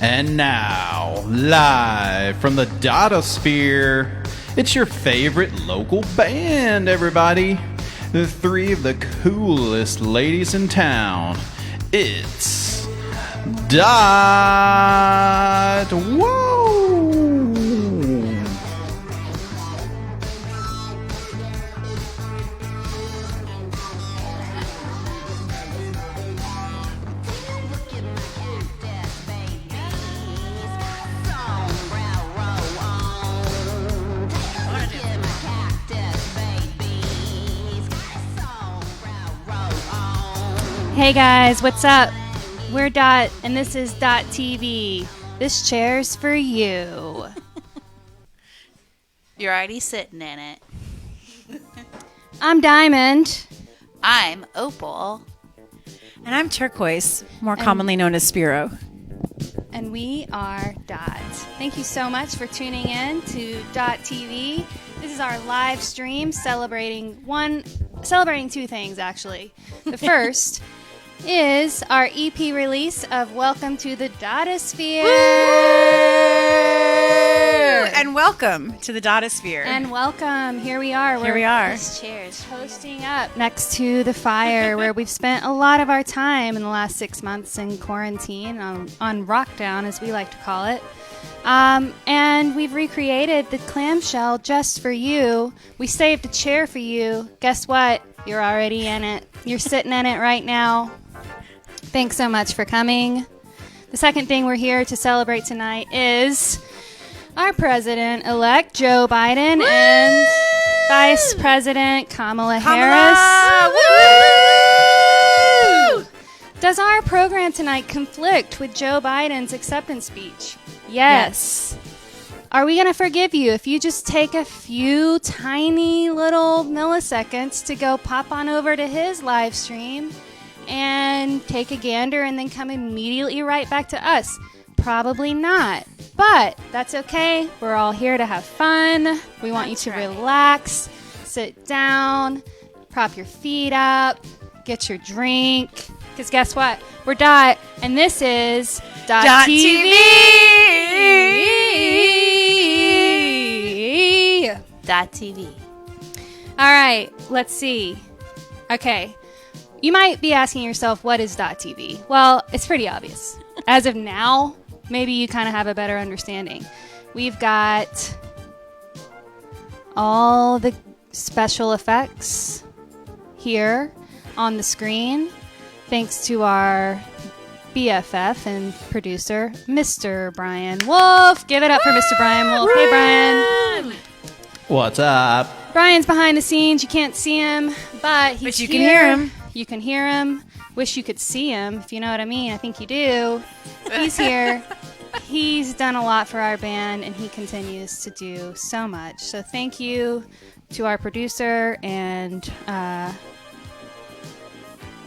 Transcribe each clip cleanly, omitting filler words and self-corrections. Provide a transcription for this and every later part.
And now, live from the Dotosphere, it's your favorite local band, everybody. The three of the coolest ladies in town. It's Dot. Whoa! Hey guys, what's up? We're Dot, and this is Dot TV. This chair's for you. You're already sitting in it. I'm Diamond. I'm Opal. And I'm Turquoise, more commonly known as Spiro. And we are Dot. Thank you so much for tuning in to Dot TV. This is our live stream celebrating two things, actually. The first is our EP release of Welcome to the Dotosphere. And welcome to the Dotosphere. And welcome. Here we are. Here we are. Cheers. Posting up next to the fire where we've spent a lot of our time in the last 6 months in quarantine, on lockdown, as we like to call it. And we've recreated the clamshell just for you. We saved a chair for you. Guess what? You're already in it. You're sitting in it right now. Thanks so much for coming. The second thing we're here to celebrate tonight is our president-elect, Joe Biden, Woo! and Vice President Kamala Harris. Woo! Does our program tonight conflict with Joe Biden's acceptance speech? Yes. Are we going to forgive you if you just take a few tiny little milliseconds to go pop on over to his live stream and take a gander and then come immediately right back to us? Probably not. But that's okay. We're all here to have fun. We want you to relax, sit down, prop your feet up, get your drink. Because guess what? We're Dot, and this is Dot TV. Dot TV. All right, let's see. Okay, you might be asking yourself, what is Dot TV? Well, it's pretty obvious. As of now, maybe you kind of have a better understanding. We've got all the special effects here on the screen, thanks to our BFF and producer, Mr. Brian Wolf. Give it up for Mr. Brian Wolf. Hey, Brian. What's up? Brian's behind the scenes. You can't see him, but he's you can hear him. You can hear him. Wish you could see him, if you know what I mean. I think you do. He's here. He's done a lot for our band, and he continues to do so much. So thank you to our producer and,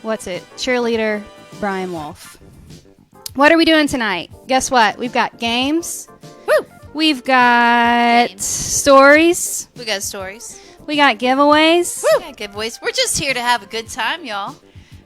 cheerleader, Brian Wolf. What are we doing tonight? Guess what? We've got games. Woo! We've got stories. We got stories. We got giveaways. We got giveaways. We're just here to have a good time, y'all.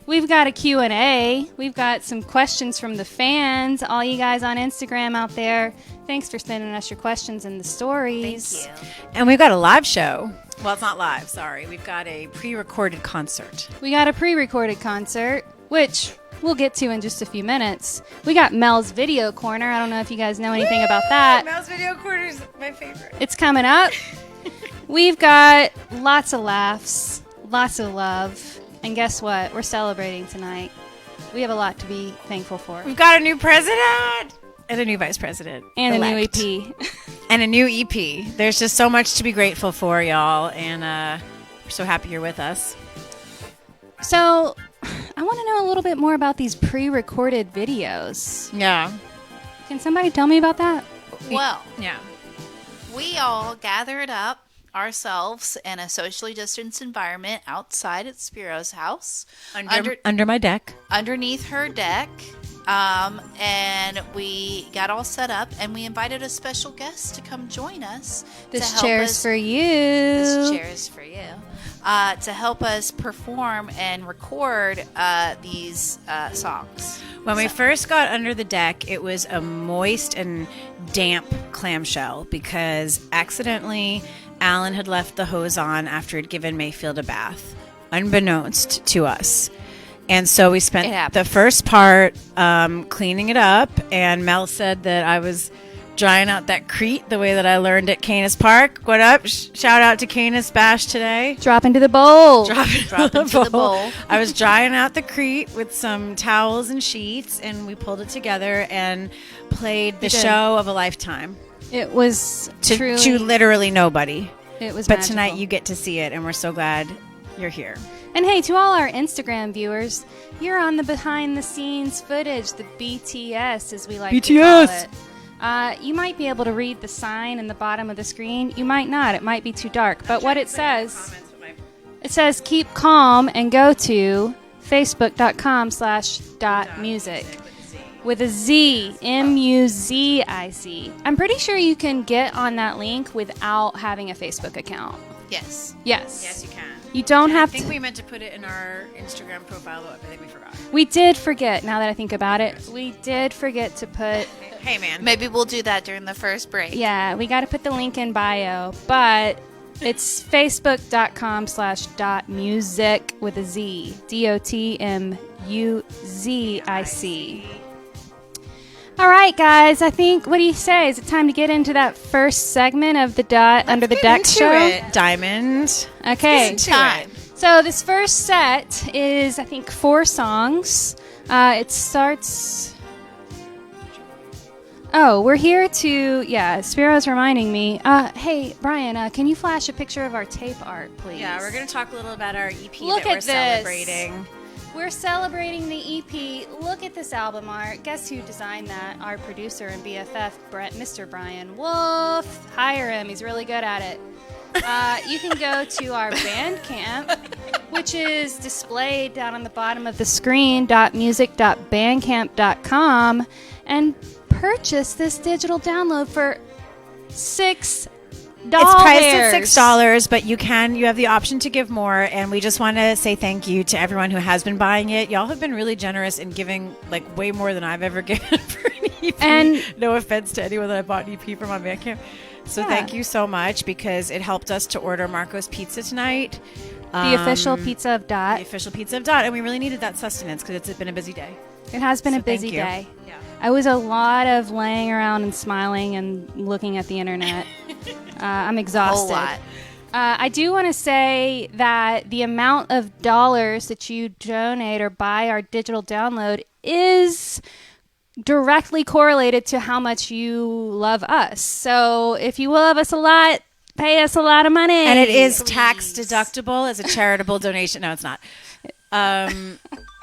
We've got a Q&A. We've got some questions from the fans. All you guys on Instagram out there, thanks for sending us your questions and the stories. Thank you. And we've got a live show. Well, it's not live, sorry. We've got a pre-recorded concert. We got a pre-recorded concert, which we'll get to in just a few minutes. We got Mel's Video Corner. I don't know if you guys know anything about that. Mel's Video Corner is my favorite. It's coming up. We've got lots of laughs, lots of love. And guess what? We're celebrating tonight. We have a lot to be thankful for. We've got a new president and a new vice president. And elect. a new EP. And a new EP. There's just so much to be grateful for, y'all. And we're so happy you're with us. So, I want to know a little bit more about these pre-recorded videos. Yeah. Can somebody tell me about that? Well, Yeah. we all gathered up ourselves in a socially distanced environment outside at Spiro's house. Under my deck. Underneath her deck. And we got all set up, and we invited a special guest to come join us. This to help chair's us, for you. This chair is for you. To help us perform and record these songs. When we first got under the deck, it was a moist and damp clamshell because accidentally Alan had left the hose on after he'd given Mayfield a bath, unbeknownst to us. And so we spent the first part cleaning it up, and Mel said that I was drying out that crete the way that I learned at Canis Park. What up? Shout out to Canis Bash today. Drop into the bowl. Drop into the bowl. I was drying out the crete with some towels and sheets, and we pulled it together and played the show of a lifetime. It was truly to literally nobody. It was But magical. tonight you get to see it, and we're so glad you're here. And hey, to all our Instagram viewers, you're on the behind-the-scenes footage, the BTS, as we like to call it. You might be able to read the sign in the bottom of the screen. You might not. It might be too dark. But what it says, keep calm and go to facebook.com/.music with a Z, MUZIC. I'm pretty sure you can get on that link without having a Facebook account. Yes. Yes, you can. You don't have I think to. we meant to put it in our Instagram profile, but I think we forgot. We did forget, now that I think about it. We did forget to put. Hey, man. Maybe we'll do that during the first break. Yeah, we got to put the link in bio, but it's facebook.com/.music with a Z. DOTMUZIC. All right, guys, I think, what do you say? Is it time to get into that first segment of the Under the Deck show? Diamond. Okay. Time. So this first set is, I think, 4 songs. It starts... Oh, we're here to... Yeah, Spiro's reminding me. Hey, Brian, can you flash a picture of our tape art, please? Yeah, we're going to talk a little about our EP Look that we're at this. celebrating. We're celebrating the EP. Look at this album art. Guess who designed that? Our producer and BFF, Mr. Brian Wolf. Hire him. He's really good at it. You can go to our Bandcamp, which is displayed down on the bottom of the screen, .music.bandcamp.com, and purchase this digital download for $6. It's priced at $6, but you have the option to give more, and we just want to say thank you to everyone who has been buying it. Y'all have been really generous in giving like way more than I've ever given for an EP. And no offense to anyone that I bought an EP from on Bandcamp. So thank you so much, because it helped us to order Marco's Pizza tonight. The official pizza of Dot. The official pizza of Dot, and we really needed that sustenance because it's been a busy day. It has been a busy day. Yeah. I was a lot of laying around and smiling and looking at the internet. I'm exhausted. A whole lot. I do want to say that the amount of dollars that you donate or buy our digital download is directly correlated to how much you love us. So if you love us a lot, pay us a lot of money. And it is tax deductible as a charitable donation. No, it's not. And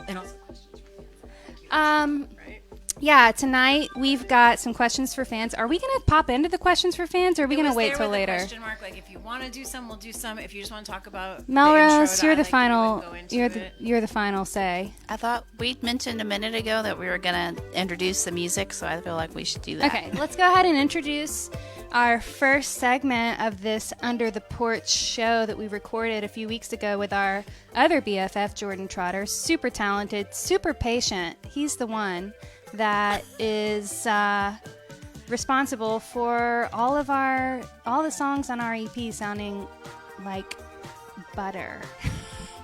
also yeah, tonight we've got some questions for fans. Are we going to pop into the questions for fans, or are we going to wait till later? Question mark. Like, if you want to do some, we'll do some. If you just want to talk about Melrose, you're the like final. You're the final say. I thought we mentioned a minute ago that we were going to introduce the music, so I feel like we should do that. Okay, let's go ahead and introduce our first segment of this Under the Porch show that we recorded a few weeks ago with our other BFF, Jordan Trotter. Super talented, super patient. He's the one that is responsible for all the songs on our EP sounding like butter.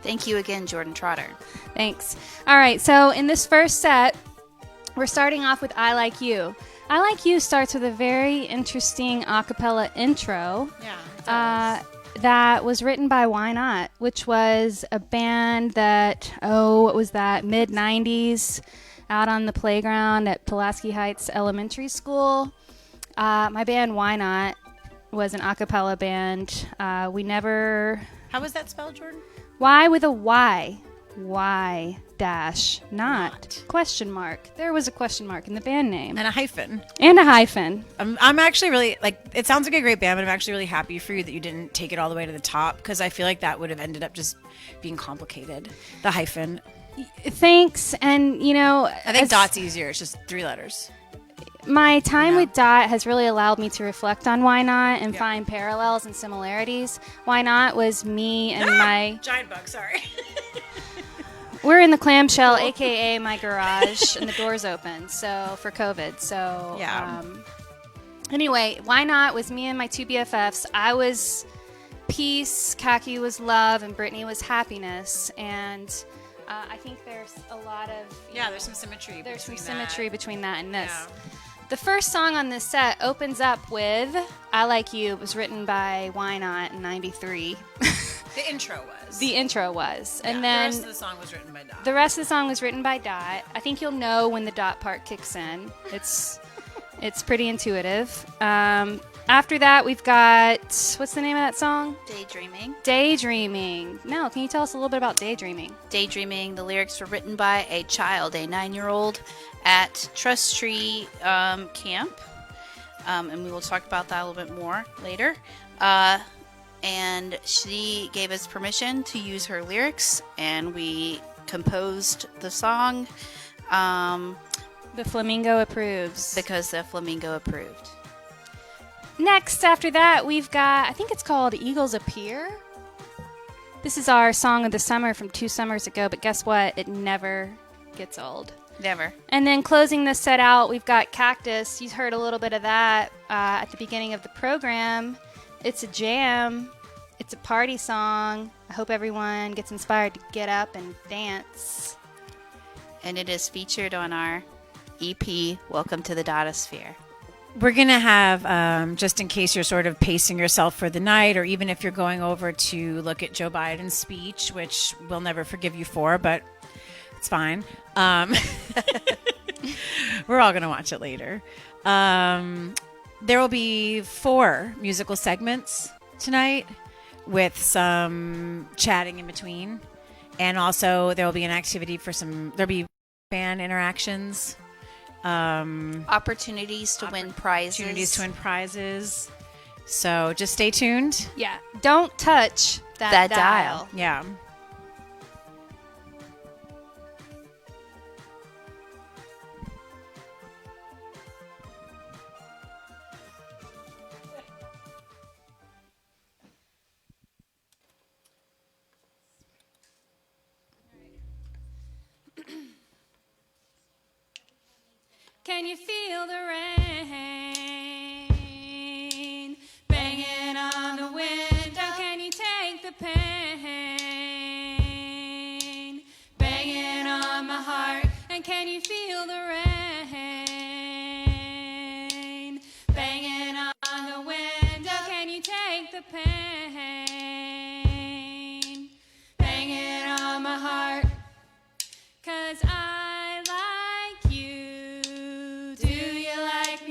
Thank you again, Jordan Trotter. Thanks. All right, so in this first set, we're starting off with I Like You. I Like You starts with a very interesting a cappella intro. Yeah. That was written by Why Not, which was a band that, what was that, mid-90s, out on the playground at Pulaski Heights Elementary School. My band Why Not was an a cappella band. We never... How was that spelled, Jordan? Y with a Y. Y dash not question mark. There was a question mark in the band name. And a hyphen. And a hyphen. I'm actually really, it sounds like a great band, but I'm actually really happy for you that you didn't take it all the way to the top, because I feel like that would have ended up just being complicated. The hyphen. Thanks, and I think Dot's easier. It's just 3 letters. My time with Dot has really allowed me to reflect on Why Not and find parallels and similarities. Why Not was me and my... Giant bug, sorry. We're in the clamshell, a.k.a. my garage, and the door's open, so for COVID. So, Yeah. Anyway, Why Not was me and my 2 BFFs. I was peace, Kaki was love, and Brittany was happiness. And I think there's a lot of... There's some symmetry. There's some symmetry between that and this. Yeah. The first song on this set opens up with I Like You. It was written by Why Not in 93. The intro was. The intro was. Yeah, and then the rest of the song was written by Dot. the rest of the song was written by Dot. I think you'll know when the Dot part kicks in. It's pretty intuitive. After that, we've got, what's the name of that song? Daydreaming. Daydreaming. Mel, can you tell us a little bit about Daydreaming? Daydreaming. The lyrics were written by a child, a 9-year-old, at Trust Tree Camp. And we will talk about that a little bit more later. And she gave us permission to use her lyrics, and we composed the song. The Flamingo approves. Because the Flamingo approved. Next, after that, we've got, I think it's called Eagles Appear. This is our song of the summer from 2 summers ago, but guess what? It never gets old. Never. And then closing this set out, we've got Cactus. You heard a little bit of that at the beginning of the program. It's a jam. It's a party song. I hope everyone gets inspired to get up and dance. And it is featured on our EP, Welcome to the Dotosphere. We're going to have, just in case you're sort of pacing yourself for the night, or even if you're going over to look at Joe Biden's speech, which we'll never forgive you for, but it's fine. We're all going to watch it later. There will be 4 musical segments tonight with some chatting in between. And also there will be an activity for there'll be fan interactions. Opportunities to win prizes. So just stay tuned. Yeah. Don't touch that dial. Yeah. Can you feel the rain banging on the window? Can you take the pain banging on my heart? And can you feel the rain banging on the window? Can you take the pain banging on my heart? 'Cause I like you. Do you like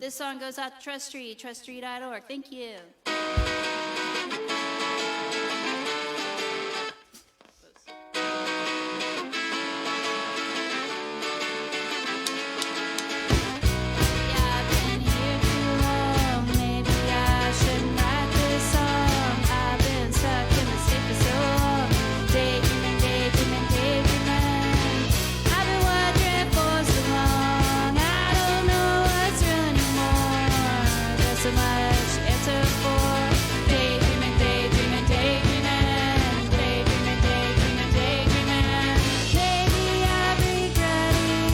This song goes out to Trust Tree, trusttree.org. Thank you. So much it's a for daydreaming, daydreaming, daydreaming, daydreaming, daydreaming, daydreaming. Maybe I'm regretting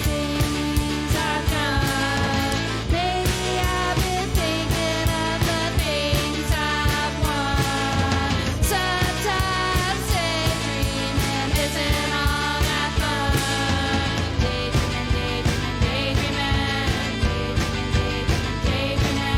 things I've done. Maybe I've been thinking of the things I've won. Sometimes daydreaming isn't all that fun. Daydreaming, daydreaming, daydreaming, daydreaming, daydreaming.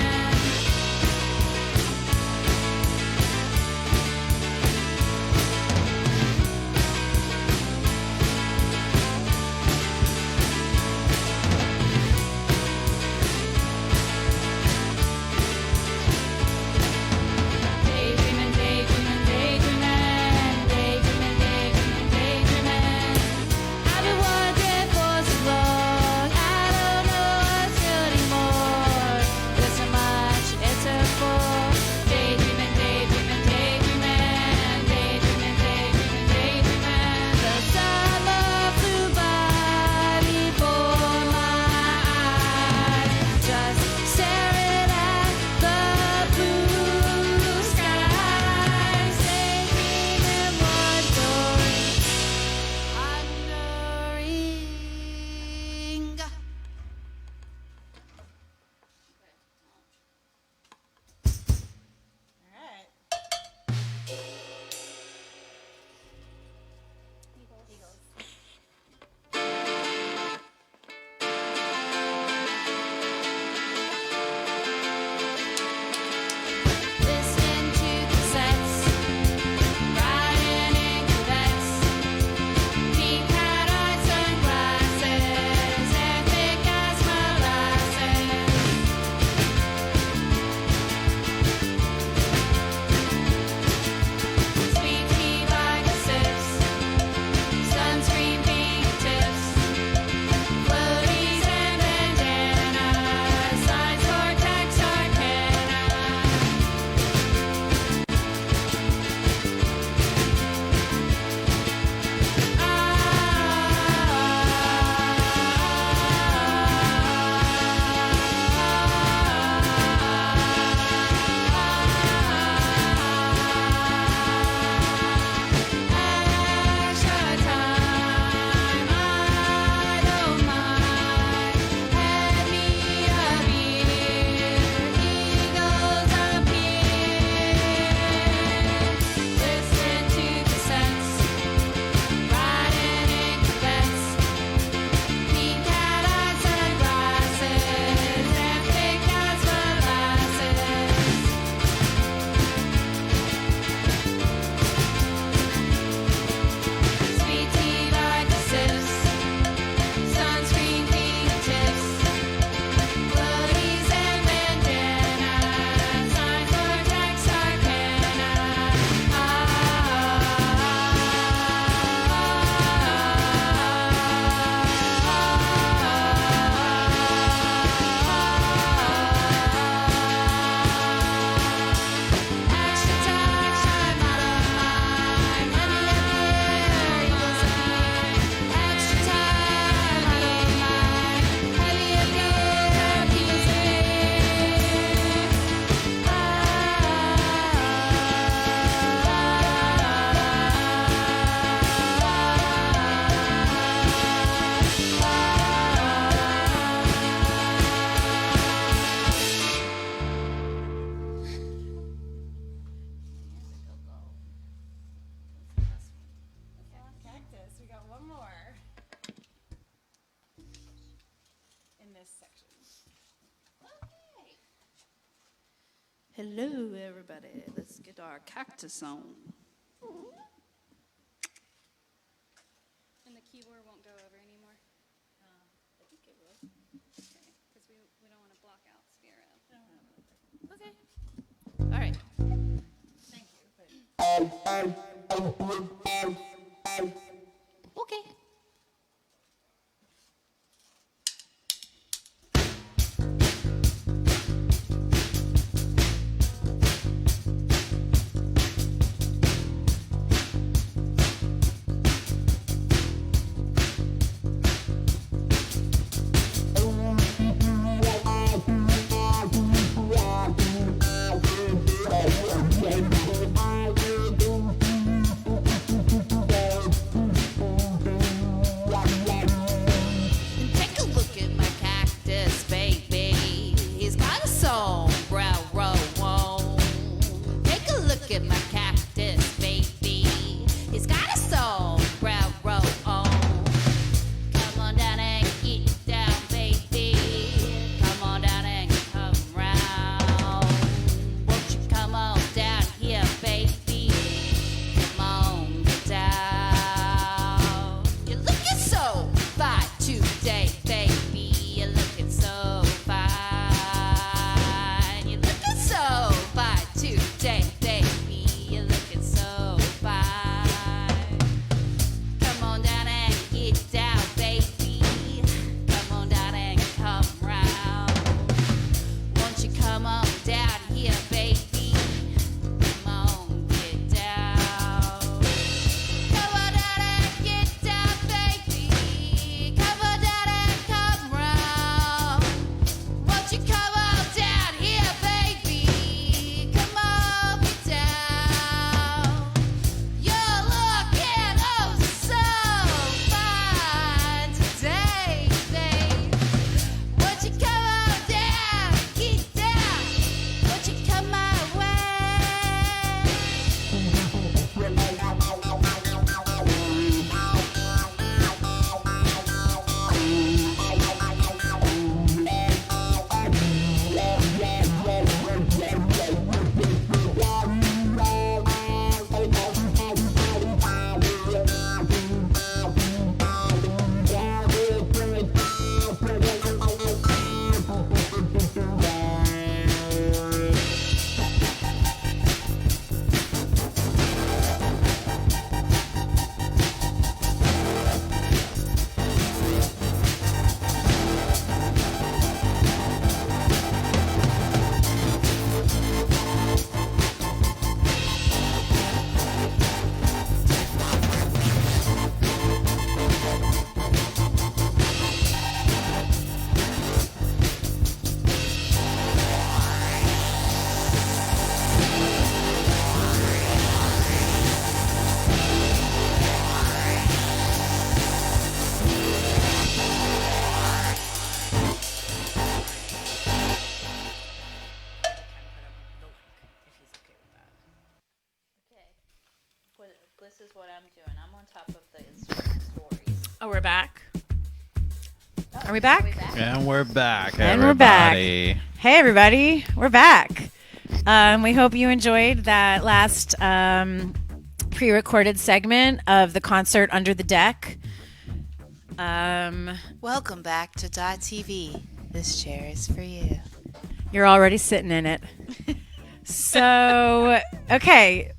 Daydreaming, daydreaming, daydreaming, daydreaming, daydreaming, daydreaming. I've been wondering for so long, I don't know what's real anymore. There's so much it's a for. Daydreaming, daydreaming, daydreaming, daydreaming, daydreaming, daydreaming. The summer flew by before my eyes, just staring at the blue skies, daydreaming, wondering, All right. listening to cassettes, riding in Corvettes, pink cat-eyed sunglasses, and thick as molasses. Sweet tea like sips, sunscreen fingertips, floaties and bandanas, signs for Texarkana. Extra time, I don't mind. Hand me a beer, eagles up here. Listen to cassettes, riding in Corvettes, pink cat-eyed sunglasses, and thick as molasses. Sweet tea like sips, sunscreen fingertips, floaties and bandanas, signs for Texarkana. Extra time, I don't mind. Money up here, eagles up here. Extra time, I don't mind. Heavy up here, eagles up Cactus. We got one more in this section. Hello, everybody. Let's get our cactus on. And the keyboard won't go over anymore. I think it will. Okay, because we don't want to Okay. Take a look at my cactus, baby. He's got a sombrero. Take a look at my cactus, baby. He's got a sombrero. Come on down and get down, baby. Come on down and come round. Won't you come on down here, baby? Come on, get down. You're looking so fine today, baby. You're looking so fine. You're looking so fine today, baby. You're looking so fine. Come on down and get down, baby. Come on down and come round. Won't you come on down here, baby? Come on, get down. Come on down and get down, baby. Come on down and come round. Won't you come on down here, baby? Come on, get down. You're looking oh so fine today, babe. Won't you come on down, get down? Won't you come my way? This is what I'm doing. I'm on top of the Instagram stories. Oh, we're back. Are we back? And we're back, And we're back. everybody. Hey, everybody. We're back. We hope you enjoyed that last pre-recorded segment of the concert Under the Deck. Welcome back to .tv. This chair is for you. You're already sitting in it. So, okay.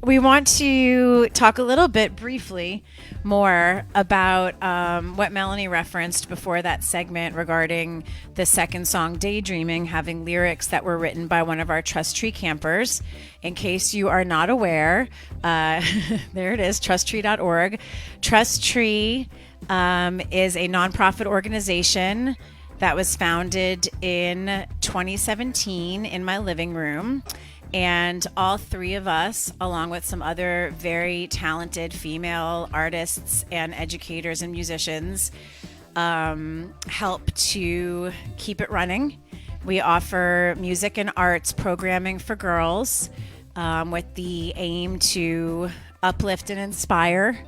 We want to talk a little bit briefly more about what Melanie referenced before that segment regarding the second song, Daydreaming, having lyrics that were written by one of our Trust Tree campers. In case you are not aware, there it is, trusttree.org. Trust Tree is a nonprofit organization that was founded in 2017 in my living room. And all three of us, along with some other very talented female artists and educators and musicians, help to keep it running. We offer music and arts programming for girls with the aim to uplift and inspire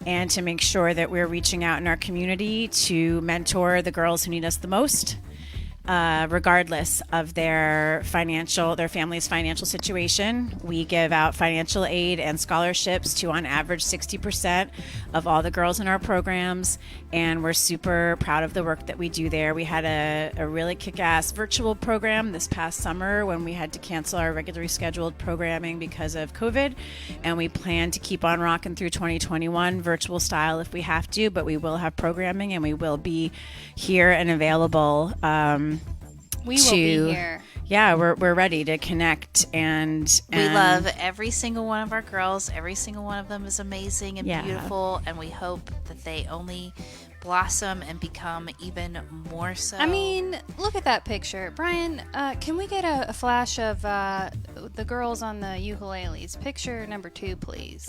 and to make sure that we're reaching out in our community to mentor the girls who need us the most. regardless of their family's financial situation. We give out financial aid and scholarships to, on average, 60% of all the girls in our programs, and we're super proud of the work that we do there. We had a really kick-ass virtual program this past summer when we had to cancel our regularly scheduled programming because of COVID, and we plan to keep on rocking through 2021 virtual style if we have to, but we will have programming and we will be here and available. We will be here. Yeah, we're ready to connect, and We love every single one of our girls. Every single one of them is amazing and Yeah. beautiful, and we hope that they only blossom and become even more so. I mean, look at that picture. Brian, can we get a flash of the girls on the ukuleles? Picture number 2, please.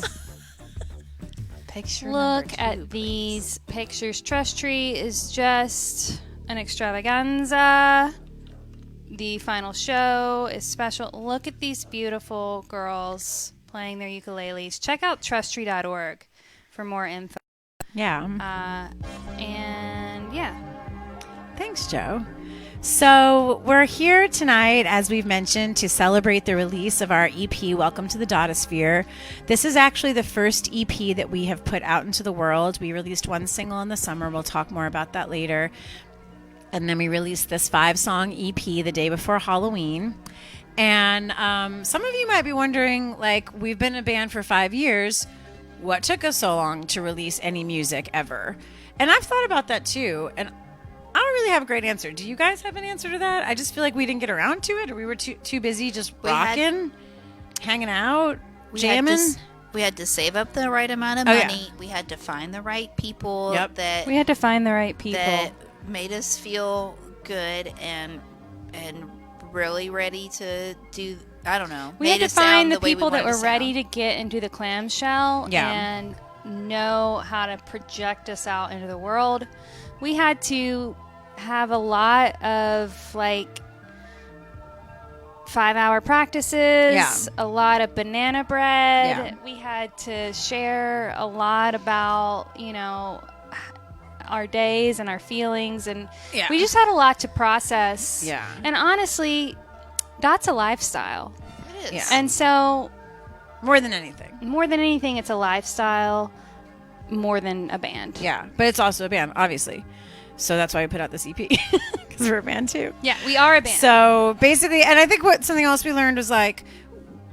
picture number Look 2, at please. these pictures. Trust Tree is just an extravaganza. The final show is special. Look at these beautiful girls playing their ukuleles. Check out trusttree.org for more info. yeah. And yeah. Thanks, Joe. So we're here tonight, as we've mentioned, to celebrate the release of our EP, Welcome to the Dotosphere. This is actually the first EP that we have put out into the world. We released one single in the summer. We'll talk more about that later. And then we released this 5-song EP the day before Halloween. And some of you might be wondering, like, we've been a band for 5 years. What took us so long to release any music ever? And I've thought about that too. And I don't really have a great answer. Do you guys have an answer to that? I just feel like we didn't get around to it, or we were too busy just rocking, hanging out, jamming. We had to save up the right amount of Oh, yeah. money. We had to find the right people Yep. that We had to find the right people. that made us feel good and really ready to do. I don't know. We had made to us sound find the way we people that wanted to were ready sound. to get into the clamshell Yeah. and know how to project us out into the world. We had to have a lot of like 5-hour practices, Yeah. a lot of banana bread. Yeah. We had to share a lot about, our days and our feelings, and Yeah. we just had a lot to process. Yeah. And honestly, that's a lifestyle. It is. Yeah. And so, More than anything. more than anything, it's a lifestyle more than a band. Yeah. But it's also a band, obviously. So that's why we put out this EP, because we're a band too. Yeah, we are a band. So basically, and I think something else we learned was like,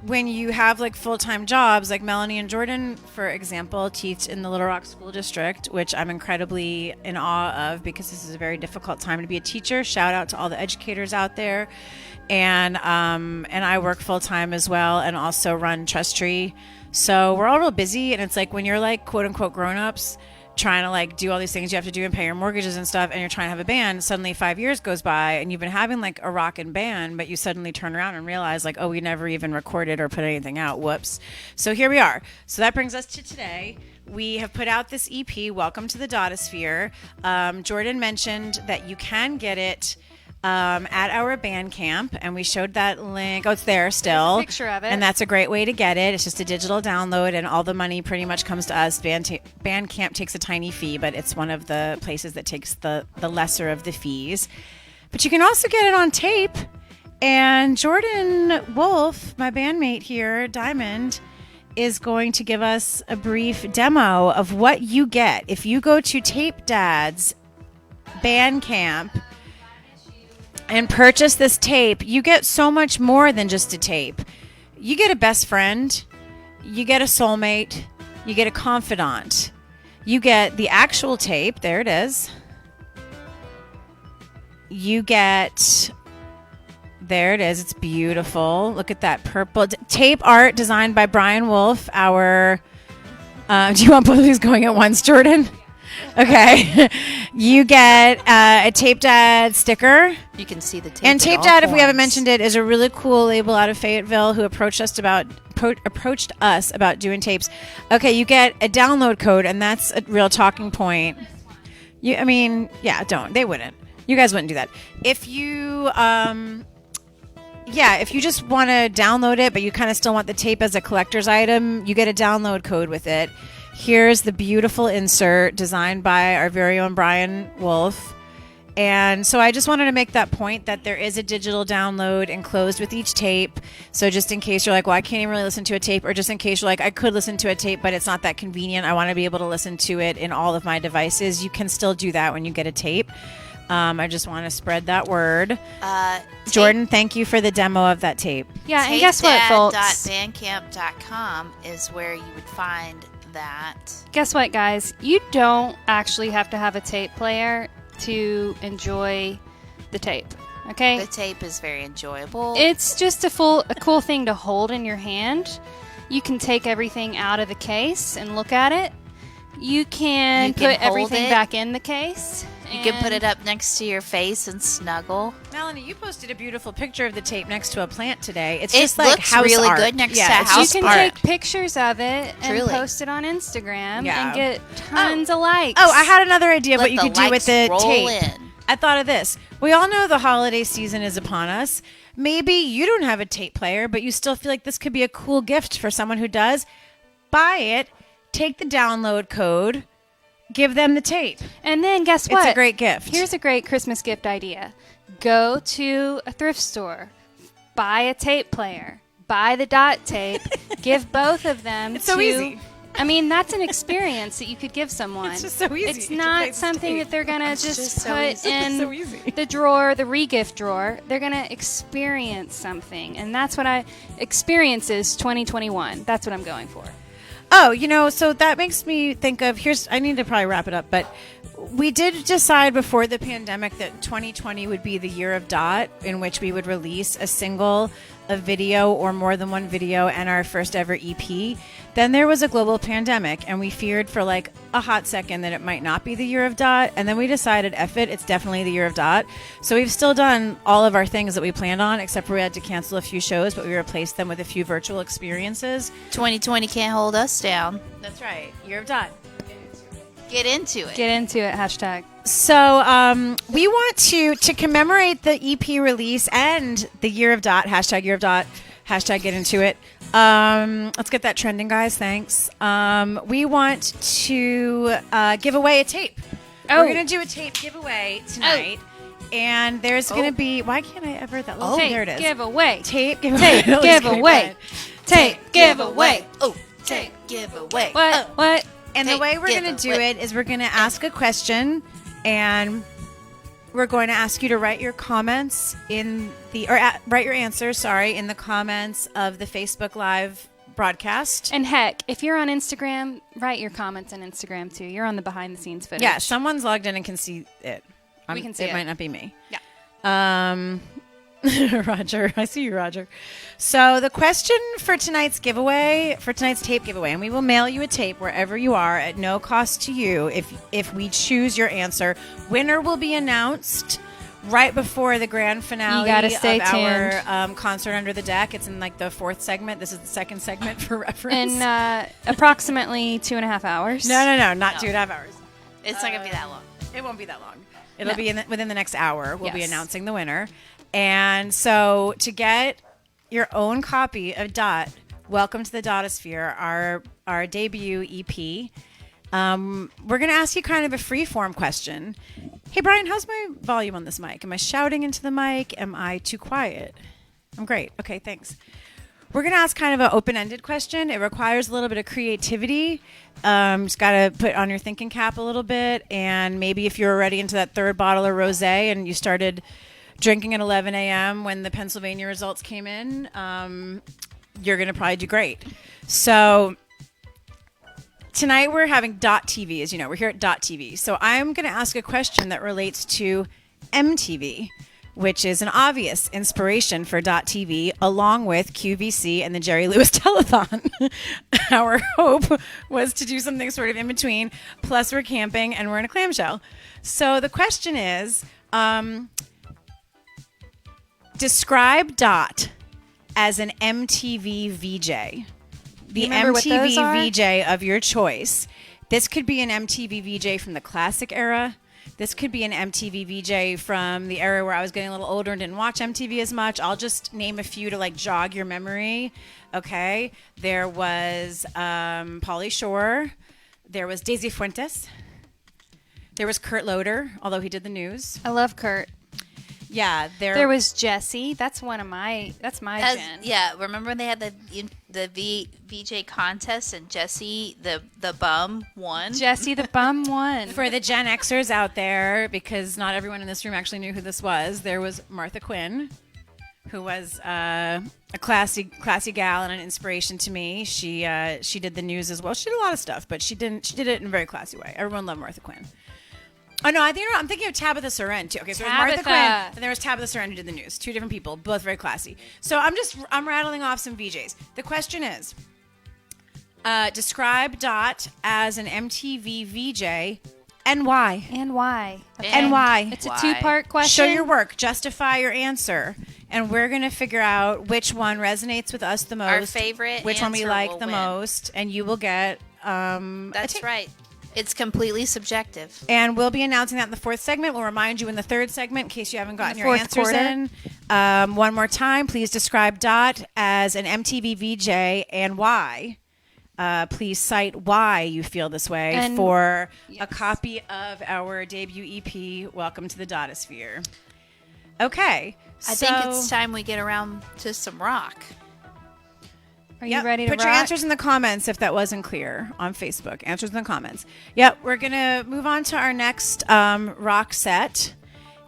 when you have like full-time jobs, like Melanie and Jordan, for example, teach in the Little Rock School District, which I'm incredibly in awe of because this is a very difficult time to be a teacher. Shout out to all the educators out there. And I work full-time as well and also run Trust Tree. So we're all real busy, and it's like when you're like quote unquote grown-ups trying to like do all these things you have to do and pay your mortgages and stuff, and you're trying to have a band, suddenly 5 years goes by and you've been having like a rockin' band, but you suddenly turn around and realize like, oh, we never even recorded or put anything out. Whoops. So here we are. So that brings us to today. We have put out this EP, Welcome to the Dotosphere. Jordan mentioned that you can get it at our band camp, and we showed that link. Oh, it's there still. There's a picture of it. And that's a great way to get it. It's just a digital download, and all the money pretty much comes to us. Band camp takes a tiny fee, but it's one of the places that takes the lesser of the fees. But you can also get it on tape. And Jordan Wolf, my bandmate here, Diamond, is going to give us a brief demo of what you get if you go to Tape Dad's band camp and purchase this tape. You get so much more than just a tape. You get a best friend, you get a soulmate, you get a confidant, you get the actual tape. There it is. You get, there it is. It's beautiful. Look at that purple tape art designed by Brian Wolf. Our, do you want both of these going at once, Jordan? Okay. You get a Tape Dad sticker. You can see the tape. And in Tape all Dad, if we haven't forms. mentioned it, is a really cool label out of Fayetteville who approached us about doing tapes. Okay, you get a download code, and that's a real talking point. They wouldn't. You guys wouldn't do that. If you, if you just want to download it, but you kind of still want the tape as a collector's item, you get a download code with it. Here's the beautiful insert designed by our very own Brian Wolf. And so I just wanted to make that point that there is a digital download enclosed with each tape. So just in case you're like, well, I can't even really listen to a tape, or just in case you're like, I could listen to a tape, but it's not that convenient. I want to be able to listen to it in all of my devices. You can still do that when you get a tape. I just want to spread that word. Jordan, thank you for the demo of that tape. Yeah, and guess what, folks? TapeDad.bandcamp.com is where you would find that. Guess what, guys? You don't actually have to have a tape player to enjoy the tape. Okay? The tape is very enjoyable. It's just a cool thing to hold in your hand. You can take everything out of the case and look at it. You can You can put hold everything it. back in the case. You can put it up next to your face and snuggle. Melanie, you posted a beautiful picture of the tape next to a plant today. It's It just like looks house really art. good next to it's house You just can art. take pictures of it and Truly. post it on Instagram Yeah. and get tons of likes. Oh, I had another idea of Let what you the could do with likes the roll tape. in. I thought of this. We all know the holiday season is upon us. Maybe you don't have a tape player, but you still feel like this could be a cool gift for someone who does. Buy it, take the download code, give them the tape. And then guess what? It's a great gift. Here's a great Christmas gift idea. Go to a thrift store, buy a tape player, buy the dot tape, give both of them It's so easy. I mean, that's an experience that you could give someone. It's just so easy It's to play not this something tape. that they're going to It's just just so put easy. in It's so easy. the drawer, the re-gift drawer. They're going to experience something. And that's what experiences 2021. That's what I'm going for. Oh, so that makes me think of I need to probably wrap it up, but we did decide before the pandemic that 2020 would be the year of dot, in which we would release a video or more than one video and our first ever EP. Then there was a global pandemic, and we feared for like a hot second that it might not be the year of dot. And then we decided, F it, it's definitely the year of dot. So we've still done all of our things that we planned on, except for we had to cancel a few shows, but we replaced them with a few virtual experiences. 2020 can't hold us down. That's right, year of dot. Get into it. Get into it, hashtag. So we want to commemorate the EP release and the year of dot, hashtag year of dot, hashtag get into it. Let's get that trending, guys. Thanks. We want to give away a tape. Oh. We're going to do a tape giveaway tonight. And there's going to be, why can't I ever, that little, Tape there it is. giveaway. Tape giveaway. Tape That looks great, giveaway. Brian. Tape giveaway. Oh, tape giveaway. What? What? And the Tape way we're going to do giveaway. it is we're going to ask a question, and we're going to ask you to write your comments write your answers, in the comments of the Facebook Live broadcast. And heck, if you're on Instagram, write your comments on Instagram too. You're on the behind the scenes footage. Yeah, someone's logged in and can see it. We can see it. it. Might not be me. Yeah. Roger, I see you, Roger. So the question for tonight's tape giveaway, and we will mail you a tape wherever you are at no cost to you if we choose your answer. Winner will be announced right before the grand finale You gotta stay of our concert Under the Deck. It's in like the fourth segment. This is the second segment for reference. In approximately 2.5 hours. No, not 2.5 hours. It's not going to be that long. It won't be that long. It'll be within the next hour. We'll be Yes. announcing the winner. And so to get your own copy of Dot, welcome to the Dotosphere, our debut EP. We're going to ask you kind of a free-form question. Hey, Brian, how's my volume on this mic? Am I shouting into the mic? Am I too quiet? I'm great. Okay, thanks. We're going to ask kind of an open-ended question. It requires a little bit of creativity. Just got to put on your thinking cap a little bit. And maybe if you're already into that third bottle of rosé and you started drinking at 11 a.m. when the Pennsylvania results came in, you're going to probably do great. So tonight we're having Dot TV. As you know, we're here at Dot TV. So I'm going to ask a question that relates to MTV, which is an obvious inspiration for Dot TV, along with QVC and the Jerry Lewis Telethon. Our hope was to do something sort of in between, plus we're camping and we're in a clamshell. So the question is, describe Dot as an MTV VJ. The remember what those are? MTV VJ of your choice. This could be an MTV VJ from the classic era. This could be an MTV VJ from the era where I was getting a little older and didn't watch MTV as much. I'll just name a few to like jog your memory. Okay. There was Pauly Shore. There was Daisy Fuentes. There was Kurt Loder, although he did the news. I love Kurt. Yeah, There was Jesse. That's my gen. Yeah, remember when they had the VJ contest and Jesse the bum won? Jesse the bum won. For the Gen Xers out there, because not everyone in this room actually knew who this was, there was Martha Quinn, who was a classy gal and an inspiration to me. She did the news as well. She did a lot of stuff, but she did it in a very classy way. Everyone loved Martha Quinn. Oh no, I'm thinking of Tabitha Soren too. Okay, so there was Martha Quinn, and there was Tabitha Soren who did the news. Two different people, both very classy. So I'm rattling off some VJs. The question is, describe Dot as an MTV VJ and why. And why? Okay. And why? It's a two-part question. Show your work. Justify your answer. And we're going to figure out which one resonates with us the most. Our favorite which one we answer like will the win. most. And you will get... That's right. It's completely subjective. And we'll be announcing that in the fourth segment. We'll remind you in the third segment in case you haven't gotten your fourth answers quarter. in. One more time, please describe Dot as an MTV VJ and why. Please cite why you feel this way And- for yes. a copy of our debut EP, Welcome to the Dotosphere. Okay. I think it's time we get around to some rock. Are you ready to Put rock? your answers in the comments if that wasn't clear on Facebook. Answers in the comments. Yep, we're going to move on to our next rock set.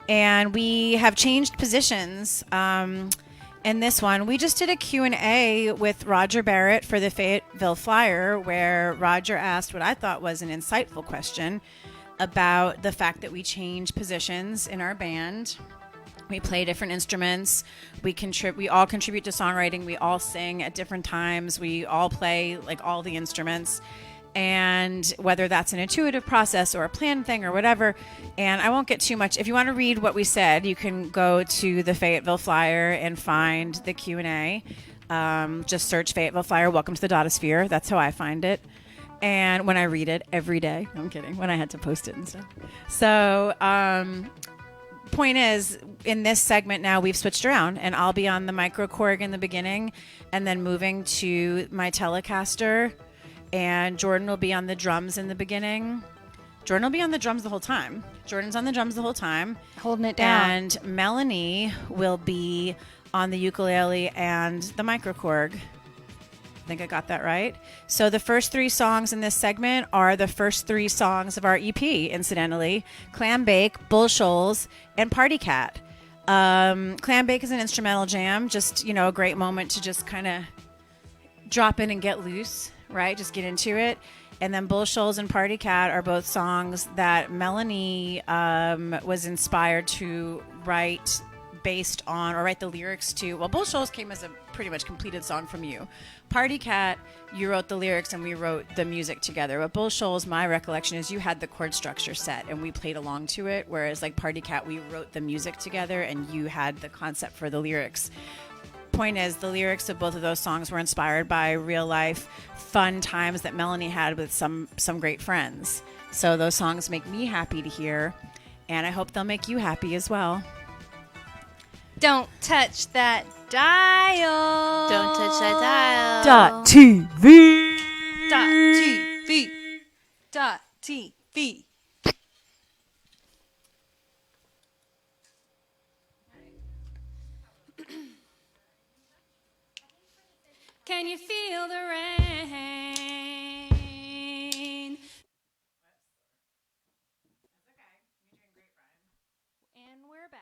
And we have changed positions in this one. We just did a Q&A with Roger Barrett for the Fayetteville Flyer, where Roger asked what I thought was an insightful question about the fact that we change positions in our band. We play different instruments. We all contribute to songwriting. We all sing at different times. We all play like all the instruments. And whether that's an intuitive process or a planned thing or whatever. And I won't get too much. If you want to read what we said, you can go to the Fayetteville Flyer and find the Q&A. Just search Fayetteville Flyer, Welcome to the Dotosphere. That's how I find it. And when I read it every day. I'm kidding. When I had to post it and stuff. So, point is, in this segment now we've switched around, and I'll be on the microkorg in the beginning and then moving to my Telecaster, and Jordan will be on the drums in the beginning. Jordan will be on the drums the whole time. Jordan's on the drums the whole time. Holding it down. And Melanie will be on the ukulele and the microkorg. I think I got that right. So the first three songs in this segment are the first three songs of our EP, incidentally. Clam Bake, Bull Shoals, and Party Cat. Clam Bake is an instrumental jam, just, a great moment to just kind of drop in and get loose, right? Just get into it. And then Bull Shoals and Party Cat are both songs that Melanie was inspired to write based on, or write the lyrics to. Well, Bull Shoals came as a pretty much completed song from you. Party Cat, you wrote the lyrics and we wrote the music together. But Bull Shoals, my recollection is you had the chord structure set and we played along to it. Whereas like Party Cat, we wrote the music together and you had the concept for the lyrics. Point is, the lyrics of both of those songs were inspired by real life fun times that Melanie had with some great friends. So those songs make me happy to hear, and I hope they'll make you happy as well. Don't touch that dial. Don't touch that dial. .tv. .tv. Can you feel the rain? And we're back.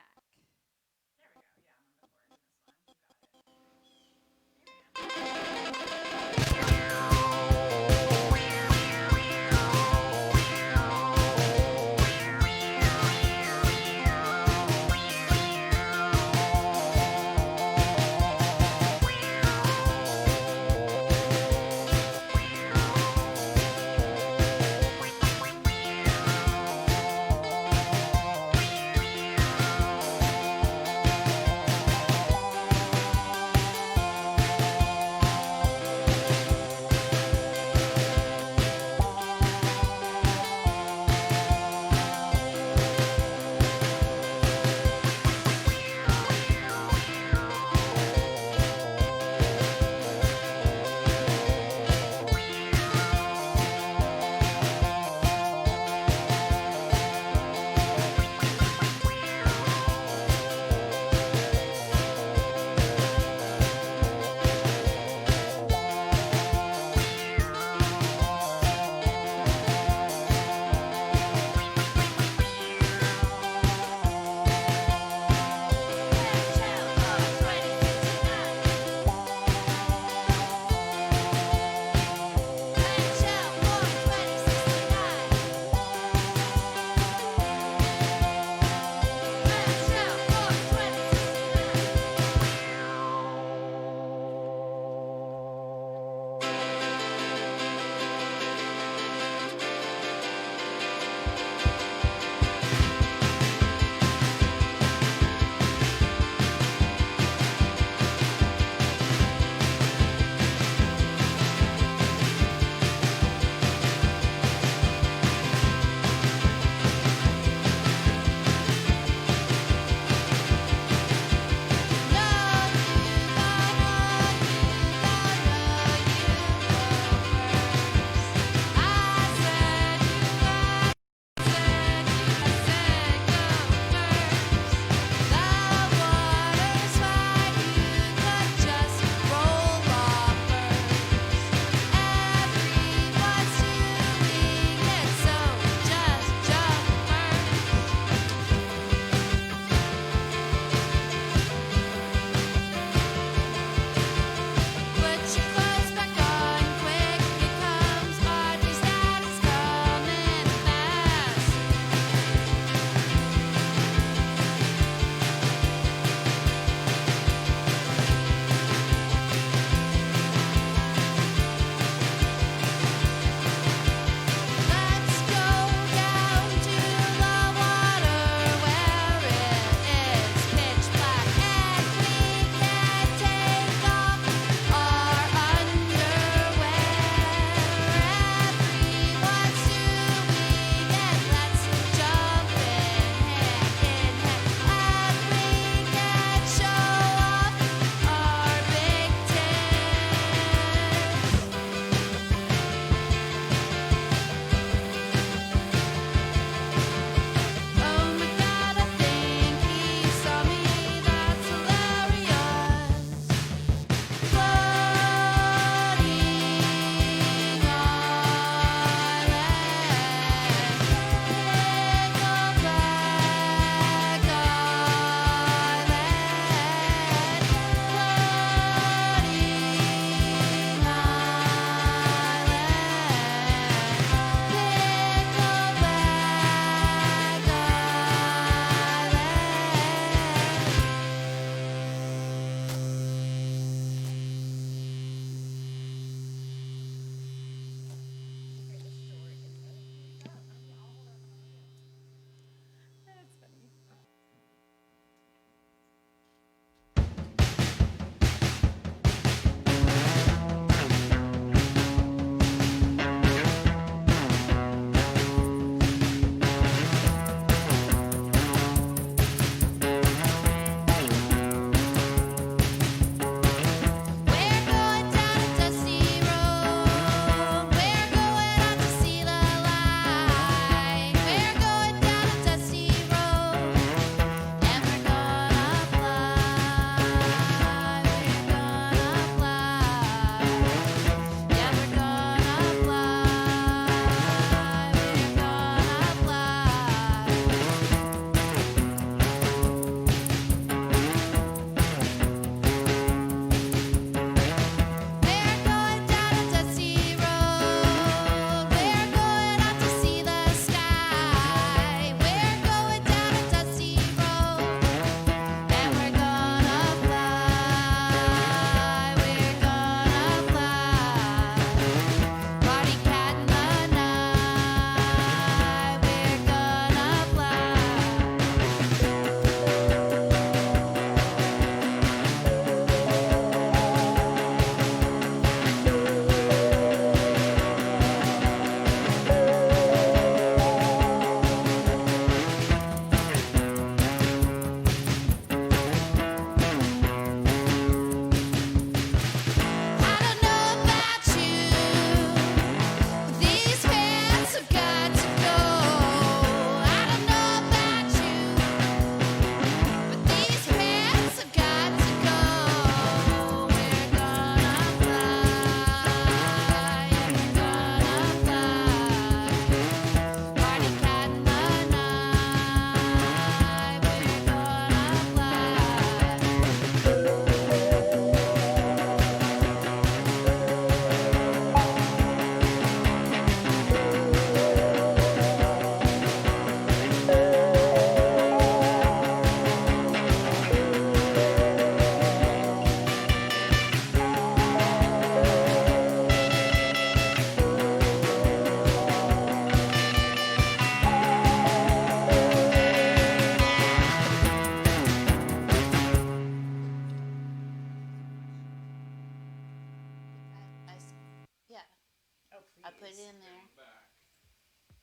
put it in there.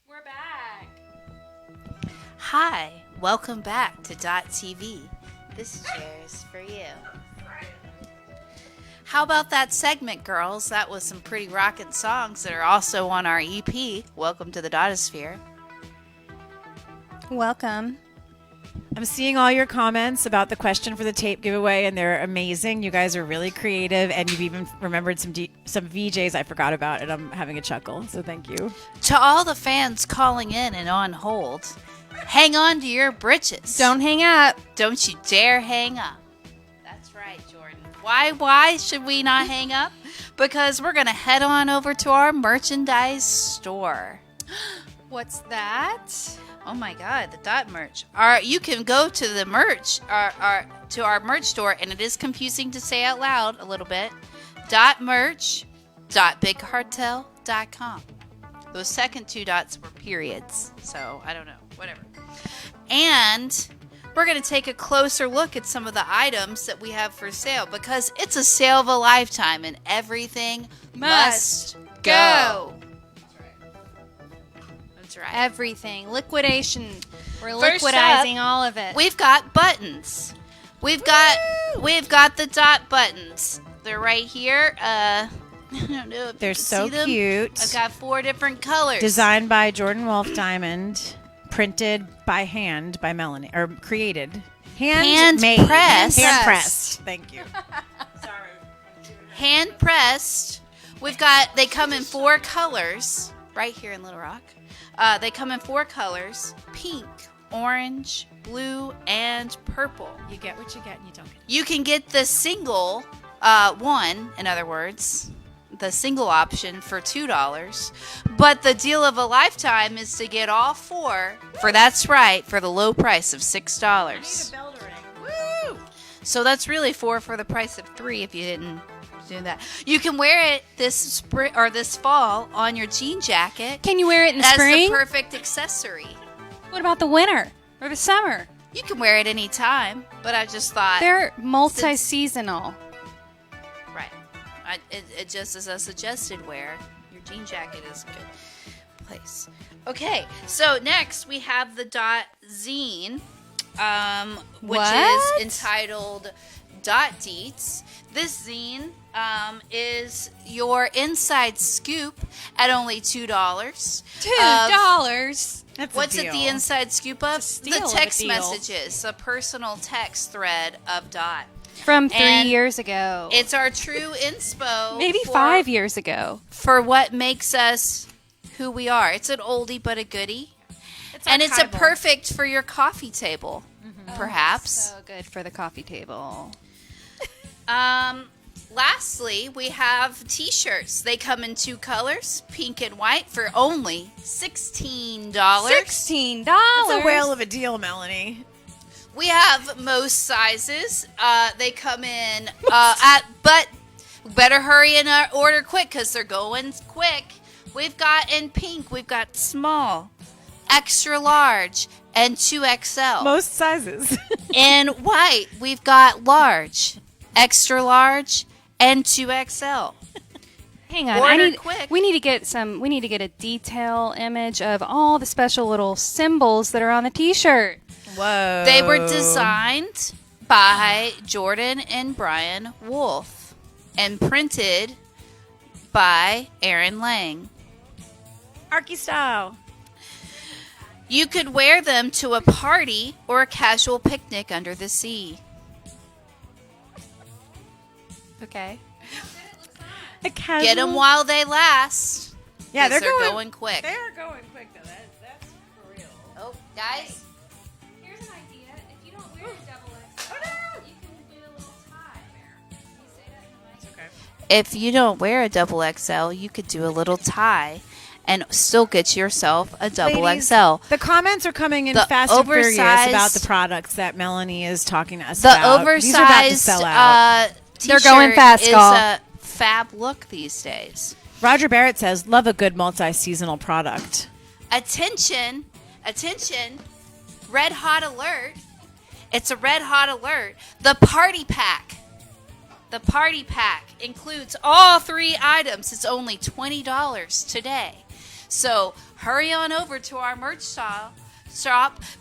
We're back. Hi, welcome back to .tv. This chair is for you. How about that segment, girls? That was some pretty rockin' songs that are also on our EP. Welcome to the Dotosphere. Welcome. I'm seeing all your comments about the question for the tape giveaway, and they're amazing. You guys are really creative, and you've even remembered some VJs I forgot about, and I'm having a chuckle, so thank you. To all the fans calling in and on hold, hang on to your britches. Don't hang up. Don't you dare hang up. That's right, Jordan. Why should we not hang up? Because we're going to head on over to our merchandise store. What's that? Oh my God, the Dot merch. You can go to the merch, to our merch store, and it is confusing to say out loud a little bit. .merch.bigcartel.com. Those second two dots were periods, so I don't know, whatever. And we're going to take a closer look at some of the items that we have for sale because it's a sale of a lifetime and everything must go. That's right. Everything. Liquidation. We're First liquidizing all of it. We've got buttons. We've got the Dot buttons. They're right here. I don't know if They're you can so see them. cute. I've got 4 different colors. Designed by Jordan Wolf Diamond, printed by hand by Melanie, or created. Handmade. Hand-pressed. Hand-pressed. Thank you. Hand pressed. They come in 4 colors. Right here in Little Rock. They come in 4 colors: pink, orange, blue, and purple. You get what you get and you don't get it. You can get the single one, in other words, the single option for $2. But the deal of a lifetime is to get all 4 for the low price of $6. bell to ring. Woo! So that's really 4 for the price of 3 if you didn't do that. You can wear it this spring or this fall on your jean jacket. Can you wear it in the as spring? the perfect accessory. What about the winter or the summer? You can wear it any time, but I just thought They're multi-seasonal. right. It just as a suggested wear. Your jean jacket is a good place. Okay, so next we have the Dot zine, which What? is entitled Dot Deets. This zine is your inside scoop at only $2. $2. That's What's a it deal. the inside scoop of? steal The of a text deal. messages, a personal text thread of Dot. From 3 And years ago. It's our true inspo. Maybe for- 5 years ago. For what makes us who we are. It's an oldie but a goodie. And it's a perfect for your coffee table, perhaps. So good for the coffee table. Lastly, we have t-shirts. They come in 2 colors, pink and white, for only $16. $16. That's a whale of a deal, Melanie. We have most sizes. They come in but better hurry and order quick because they're going quick. We've got in pink, we've got small, extra large, and 2XL. Most sizes. In white, we've got large, extra large, and 2XL. Hang on, Order quick. We need to get a detail image of all the special little symbols that are on the T-shirt. Whoa. They were designed by Jordan and Brian Wolf and printed by Aaron Lang. Arky style. You could wear them to a party or a casual picnic under the sea. Okay. A casual. Get them while they last. Yeah, 'cause they're going quick. They are going quick though. That's for real. Oh, guys. Here's an idea. If you don't wear a double XL, you can do a little tie there. Can you say that in the mic? Okay. If you don't wear a double XL, you could do a little tie and still get yourself a double Ladies, XL. The comments are coming in The fast and furious oversized- about the products that Melanie is talking to us The about. These are about to oversized sell out. They're going t-shirt fast, is Call. a fab look these days. Roger Barrett says, love a good multi-seasonal product. Attention, red hot alert. It's a red hot alert. The party pack The party pack includes all 3 items. It's only $20 today. So hurry on over to our merch shop.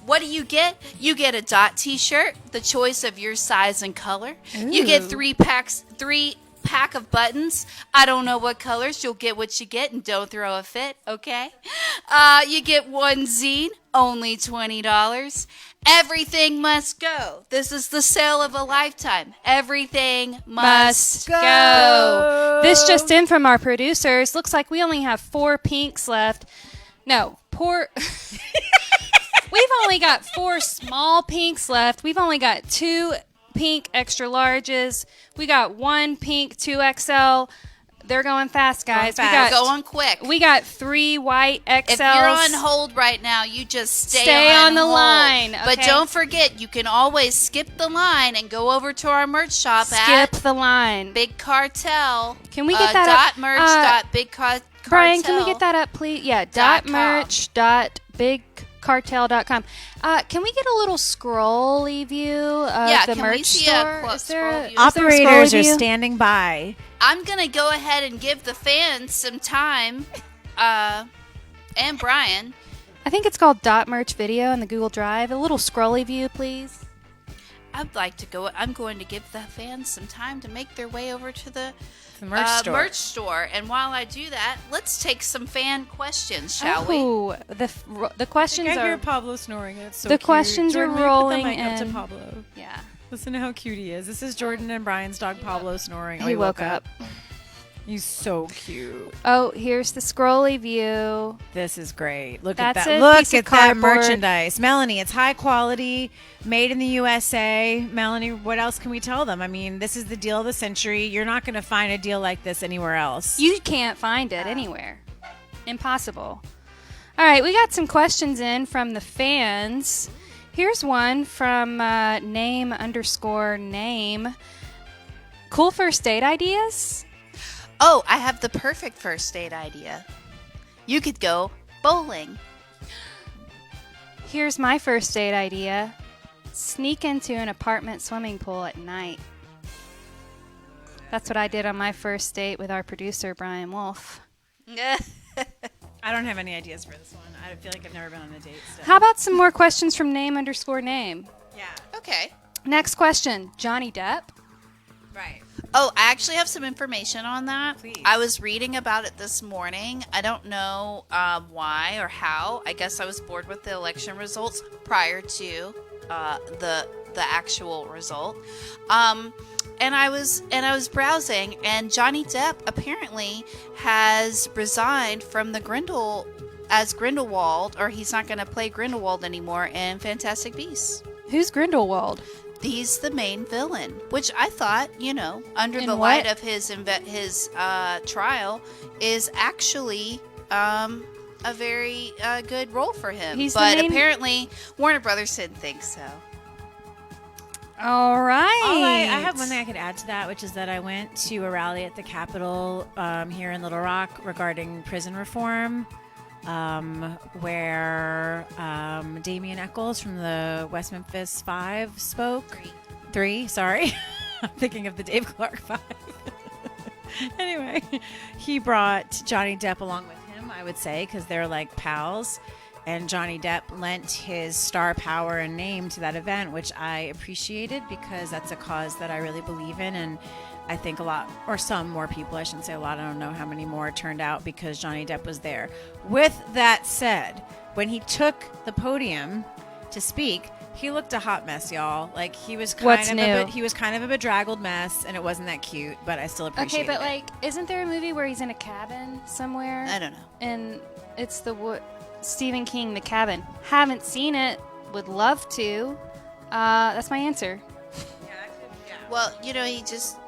What do you get? You get a Dot t-shirt, the choice of your size and color. You get 3 pack of buttons. I don't know what colors. You'll get what you get, and don't throw a fit, okay? You get 1 zine, only $20. Everything must go. This is the sale of a lifetime. Everything must go. This just in from our producers. Looks like we only have 4 pinks left. No, we've only got 4 small pinks left. We've only got 2 pink extra larges. We got 1 pink 2XL. They're going fast, guys. Going quick. We got 3 white XLs. If you're on hold right now, you just stay on the hold. line. But okay? don't forget, you can always skip the line and go over to our merch shop Skip the line. Big Cartel. Can we get that up? Merch dot big cartel. Brian, can we get that up, please? Yeah, .com. .merch.bigcartel.com. Can we get a little scrolly view of the can merch we see store? a Is there scroll a view? Operators are view? standing by. I'm going to go ahead and give the fans some time. And Brian. I think it's called .merch video in the Google Drive. A little scrolly view, please. I'm going to give the fans some time to make their way over to the merch store. And while I do that, let's take some fan questions, shall we? Oh, the questions I hear are Pablo snoring. And it's so the cute. questions Jordan, are will you rolling put the mic up in. to Pablo. Yeah. Listen to how cute he is. This is Jordan and Brian's dog Pablo snoring. Oh, He woke up. He's so cute. Oh, here's the scrolly view. This is great. Look That's at that. a Look piece of at that cardboard. merchandise. Melanie, it's high quality, made in the USA. Melanie, what else can we tell them? I mean, this is the deal of the century. You're not going to find a deal like this anywhere else. You can't find it anywhere. Impossible. All right, we got some questions in from the fans. Here's one from name_name. Cool first date ideas? Oh, I have the perfect first date idea. You could go bowling. Here's my first date idea. Sneak into an apartment swimming pool at night. That's what I did on my first date with our producer, Brian Wolf. I don't have any ideas for this one. I feel like I've never been on a date still. How about some more questions from name_name? Yeah. Okay. Next question, Johnny Depp. Right. Oh, I actually have some information on that. Please. I was reading about it this morning. I don't know why or how. I guess I was bored with the election results prior to the actual result. And I was browsing, and Johnny Depp apparently has resigned from the Grindelwald, or he's not going to play Grindelwald anymore in Fantastic Beasts. Who's Grindelwald? He's the main villain, which I thought, under In the what? light of his trial, is actually a very good role for him. He's the but main- apparently, Warner Brothers didn't think so. All right. I have one thing I could add to that, which is that I went to a rally at the Capitol here in Little Rock regarding prison reform, where Damien Eccles from the West Memphis 5 spoke. Three, sorry. I'm thinking of the Dave Clark 5. Anyway, he brought Johnny Depp along with him, I would say, because they're like pals. And Johnny Depp lent his star power and name to that event, which I appreciated because that's a cause that I really believe in. And I think a lot, or some more people, I shouldn't say a lot, I don't know how many more turned out because Johnny Depp was there. With that said, when he took the podium to speak, he looked a hot mess, y'all. Like he was What's kind new? of he was kind of a bedraggled mess, and it wasn't that cute, but I still appreciated Okay, but it. like, isn't there a movie where he's in a cabin somewhere? I don't know. And it's Stephen King, The Cabin. Haven't seen it. Would love to. That's my answer. Well, he just...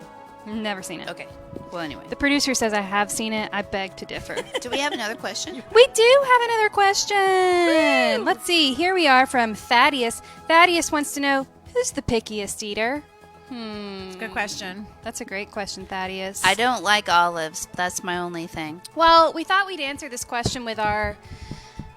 Never seen it. Okay. Well, anyway. The producer says I have seen it. I beg to differ. Do we have another question? We do have another question. Let's see. Here we are from Thaddeus. Thaddeus wants to know, who's the pickiest eater? Good question. That's a great question, Thaddeus. I don't like olives. That's my only thing. Well, we thought we'd answer this question with our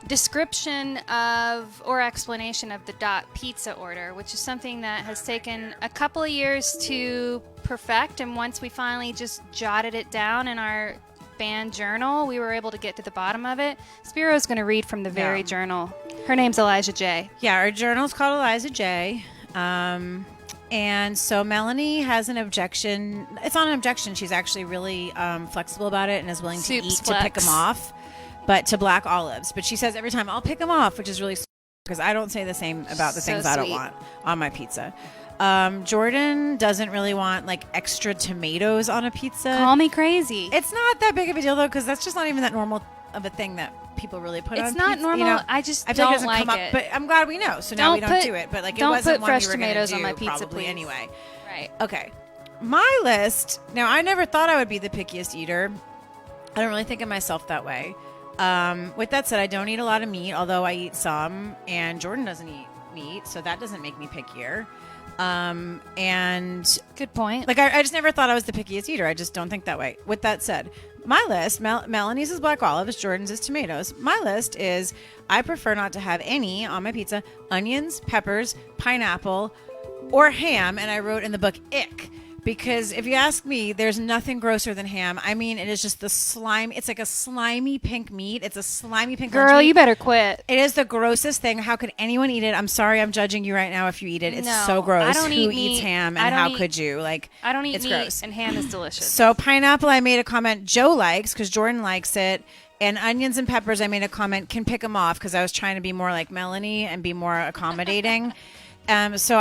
description of or explanation of the Dot pizza order, which is something that has taken a couple of years to perfect. And once we finally just jotted it down in our band journal, we were able to get to the bottom of it. Spiro's going to read from the very journal. Her name's Elijah J. Yeah, our journal's called Eliza J. And so Melanie has an objection. It's not an objection. She's actually really flexible about it and is willing to Soups eat flex. to pick them off, but to black olives. But she says every time, I'll pick them off, which is really because I don't say the same about the So things I don't sweet. want on my pizza. Jordan doesn't really want like extra tomatoes on a pizza. Call me crazy. It's not that big of a deal though, because that's just not even that normal of a thing that people really put on It's not pizza. normal. You know, I just I feel don't like it doesn't like come it. up, but I'm glad we know. So now we don't do it. But like it don't wasn't put one fresh we were gonna tomatoes do on my pizza, probably please. anyway. Right. Okay. My list. Now, I never thought I would be the pickiest eater. I don't really think of myself that way. With that said, I don't eat a lot of meat, although I eat some, and Jordan doesn't eat meat, so that doesn't make me pickier. And Good point. like I just never thought I was the pickiest eater. I just don't think that way. With that said, my list, Melanie's is black olives, Jordan's is tomatoes. My list is I prefer not to have any on my pizza: onions, peppers, pineapple, or ham. And I wrote in the book ick. Because if you ask me, there's nothing grosser than ham. I mean, it is just the slime. It's like a slimy pink meat. It's a slimy pink lunch Girl, meat. you better quit. It is the grossest thing. How could anyone eat it? I'm sorry, I'm judging you right now if you eat it. It's No, so gross. I don't Who eat eats meat. ham I and don't how eat- could you? Like, I don't eat it's meat, gross. and ham is delicious. So pineapple, I made a comment Joe likes because Jordan likes it. And onions and peppers, I made a comment can pick them off because I was trying to be more like Melanie and be more accommodating. So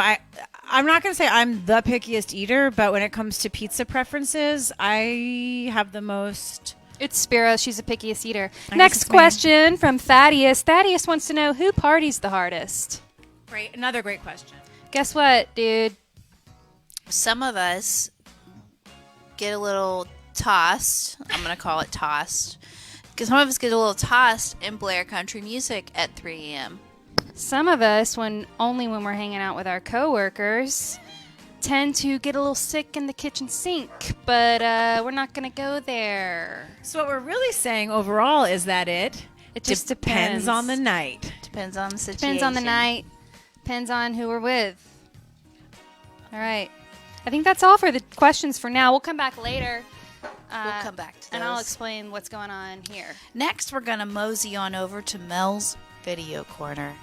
I'm not going to say I'm the pickiest eater, but when it comes to pizza preferences, I have the most. It's Spiro. She's the pickiest eater. I guess Next it's me. question from Thaddeus. Thaddeus wants to know who parties the hardest. Great, another great question. Guess what, dude? Some of us get a little tossed. I'm going to call it tossed. Because some of us get a little tossed and blare country music at 3 a.m. Some of us, when we're hanging out with our coworkers, tend to get a little sick in the kitchen sink. But we're not going to go there. So what we're really saying overall is that it just depends depends. on the night. Depends on the situation. Depends on the night. Depends on who we're with. All right. I think that's all for the questions for now. We'll come back later. We'll come back to those. And I'll explain what's going on here. Next, we're going to mosey on over to Mel's Video Corner.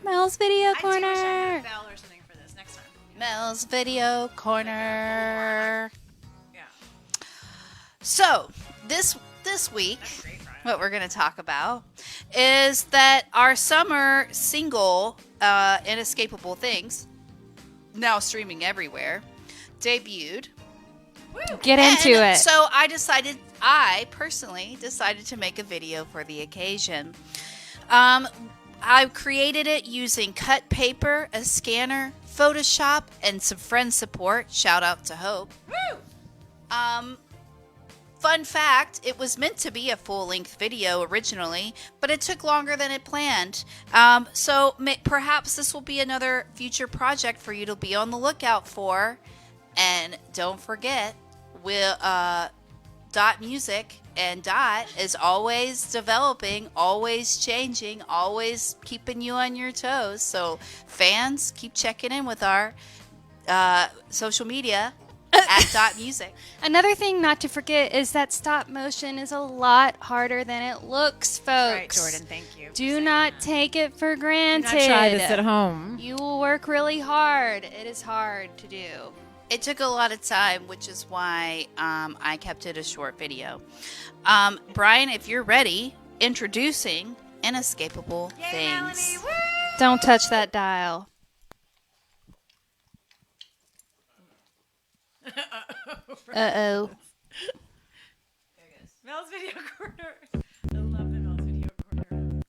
Mel's Video I do wish I had Corner. a bell or something for this next time. Mel's Video Corner. Yeah. So, this week, what we're going to talk about is that our summer single, Inescapable Things, now streaming everywhere, debuted. Get into And it. So I personally decided to make a video for the occasion. I created it using cut paper, a scanner, Photoshop, and some friend support. Shout out to Hope. Fun fact, it was meant to be a full-length video originally, but it took longer than it planned. So perhaps this will be another future project for you to be on the lookout for. And don't forget, Dot Music and Dot is always developing, always changing, always keeping you on your toes. So fans, keep checking in with our social media at Dot Music. Another thing not to forget is that stop motion is a lot harder than it looks, folks. Right, Jordan, thank you. Do not take it for Do granted. not try this at home. You will work really hard. It is hard to do. It took a lot of time, which is why I kept it a short video. Brian, if you're ready, introducing Inescapable Things. Don't touch that dial. Uh-oh. Mel's Video Corner. I love the Mel's Video Corner.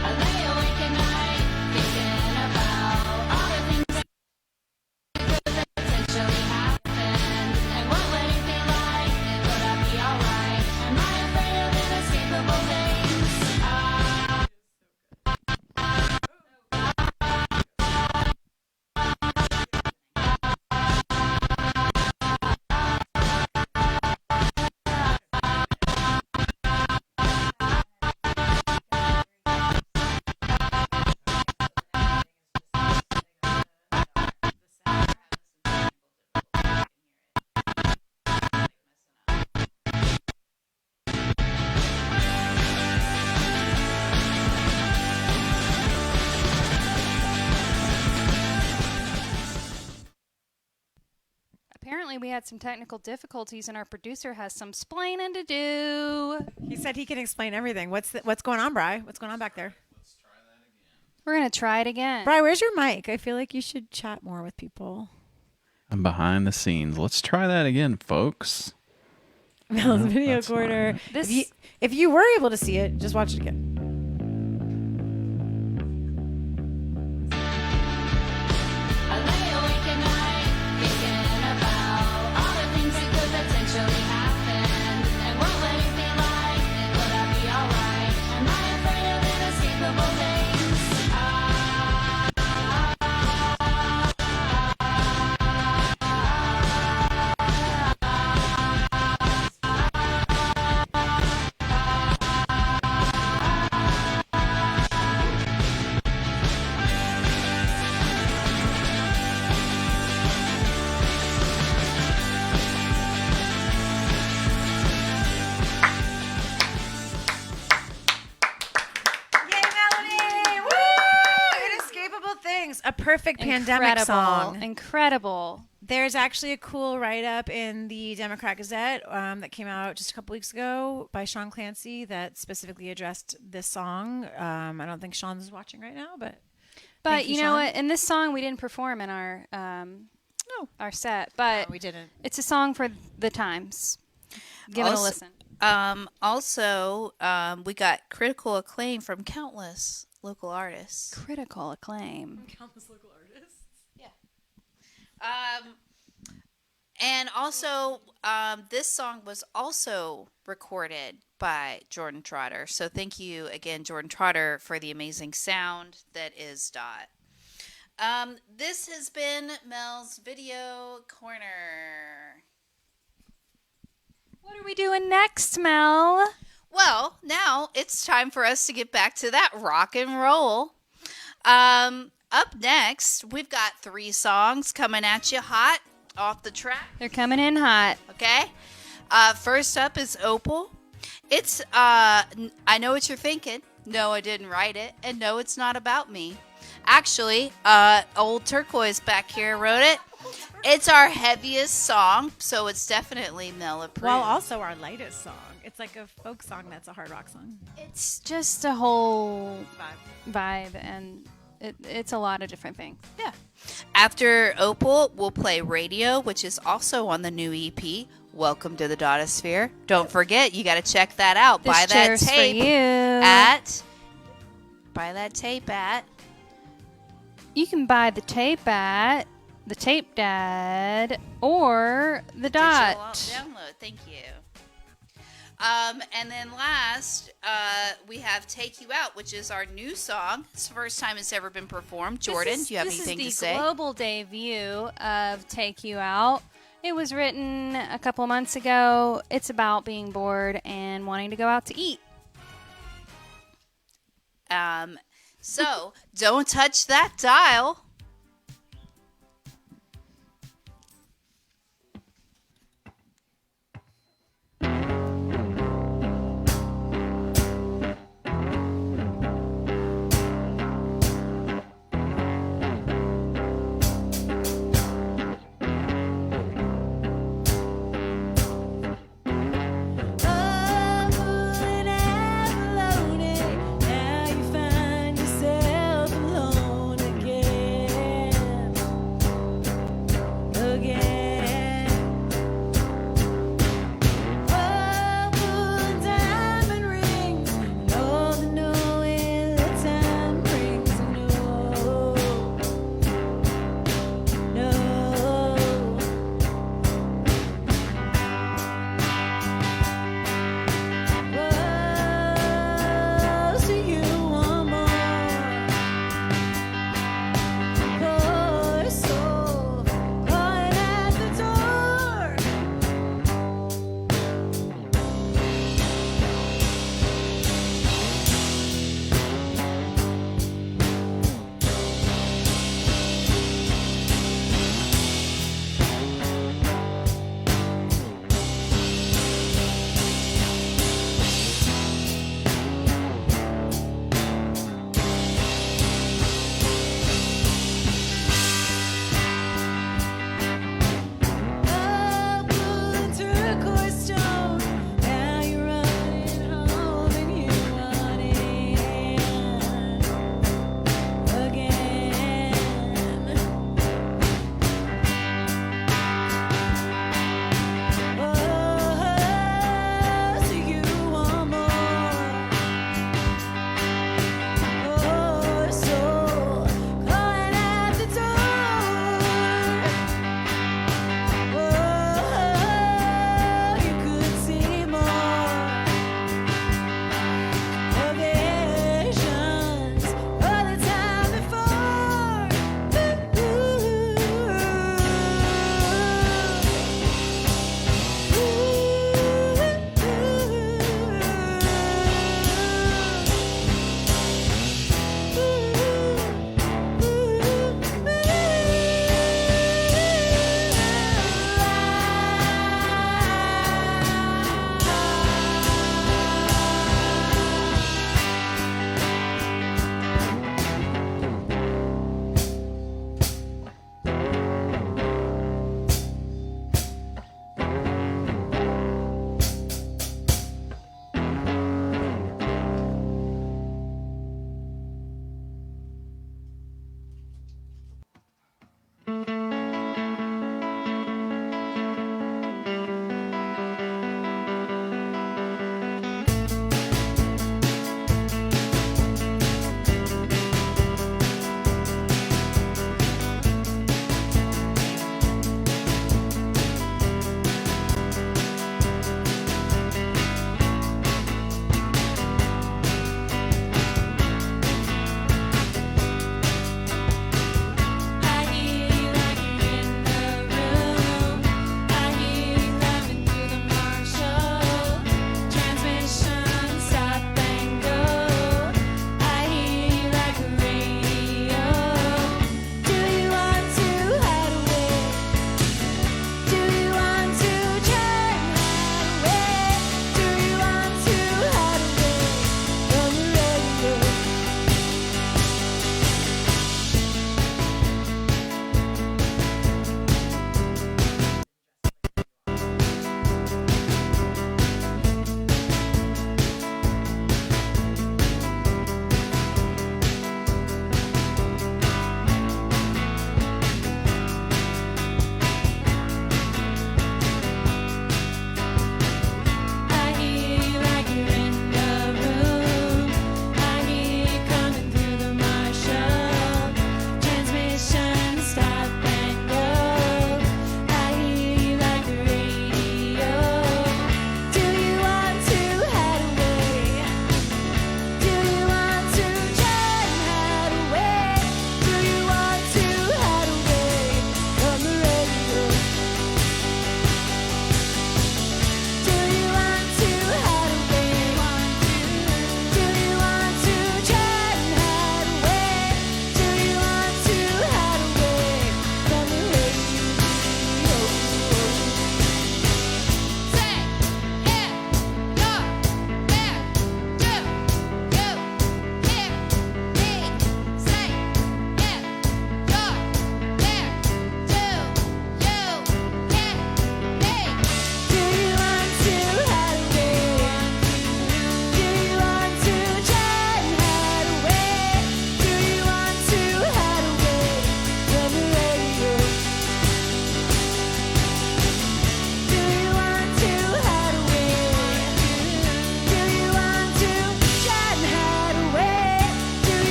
I lay awake at night thinking about all the things that could potentially happen. And what would it be like? Would I be alright? Am I afraid of inescapable things? Apparently, we had some technical difficulties, and our producer has some splaining to do. He said he can explain everything. What's going on, Bri? What's going on back there? We're going to try it again. Bri, where's your mic? I feel like you should chat more with people. I'm behind the scenes. Let's try that again, folks. Mel's video that's corner. fine. If you were able to see it, just watch it again. I lay awake at night thinking about all the things that could potentially happen, and what would it be like? And would I be alright? Am I afraid of inescapable things? Yay, Melanie! Woo! Inescapable Things, a perfect pandemic song. Incredible. There's actually a cool write-up in the Democrat Gazette that came out just a couple weeks ago by Sean Clancy that specifically addressed this song. I don't think Sean's watching right now, but But Thank you, you know Sean. what? In this song, we didn't perform in our our set, but we didn't. it's a song for the times. Give it a Also- listen. Also, we got critical acclaim from countless local artists. Critical acclaim. And also, this song was also recorded by Jordan Trotter. So thank you again, Jordan Trotter, for the amazing sound that is Dot. This has been Mel's Video Corner. What are we doing next, Mel? Well, now it's time for us to get back to that rock and roll. Up next, we've got 3 songs coming at you hot off the track. They're coming in hot. Okay. First up is Opal. It's I know what you're thinking. No, I didn't write it, and no, it's not about me. Actually, old Turquoise back here wrote it. It's our heaviest song, so it's definitely Mel approved. Well, also our latest song. It's like a folk song that's a hard rock song. It's just a whole vibe, and it's a lot of different things. Yeah. After Opal, we'll play Radio, which is also on the new EP. Welcome to the Dotosphere. Don't forget, you got to check that out. This Buy that chair's for tape you. at. Buy that tape at. You can buy the tape at the Tape Dad or the Dot. Digital download. Thank you. And then last, we have Take You Out, which is our new song. It's the first time it's ever been performed. Jordan, do you have anything to This say? is the global debut of Take You Out. It was written a couple of months ago. It's about being bored and wanting to go out to eat. So don't touch that dial. Now you find yourself alone again.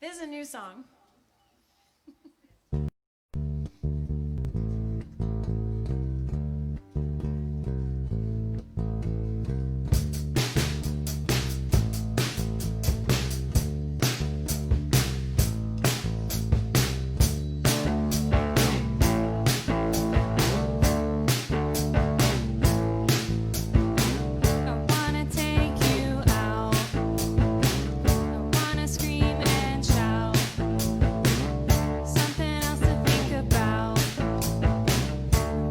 This is a new song. I wanna take you out. I wanna scream and shout. Something else to think about.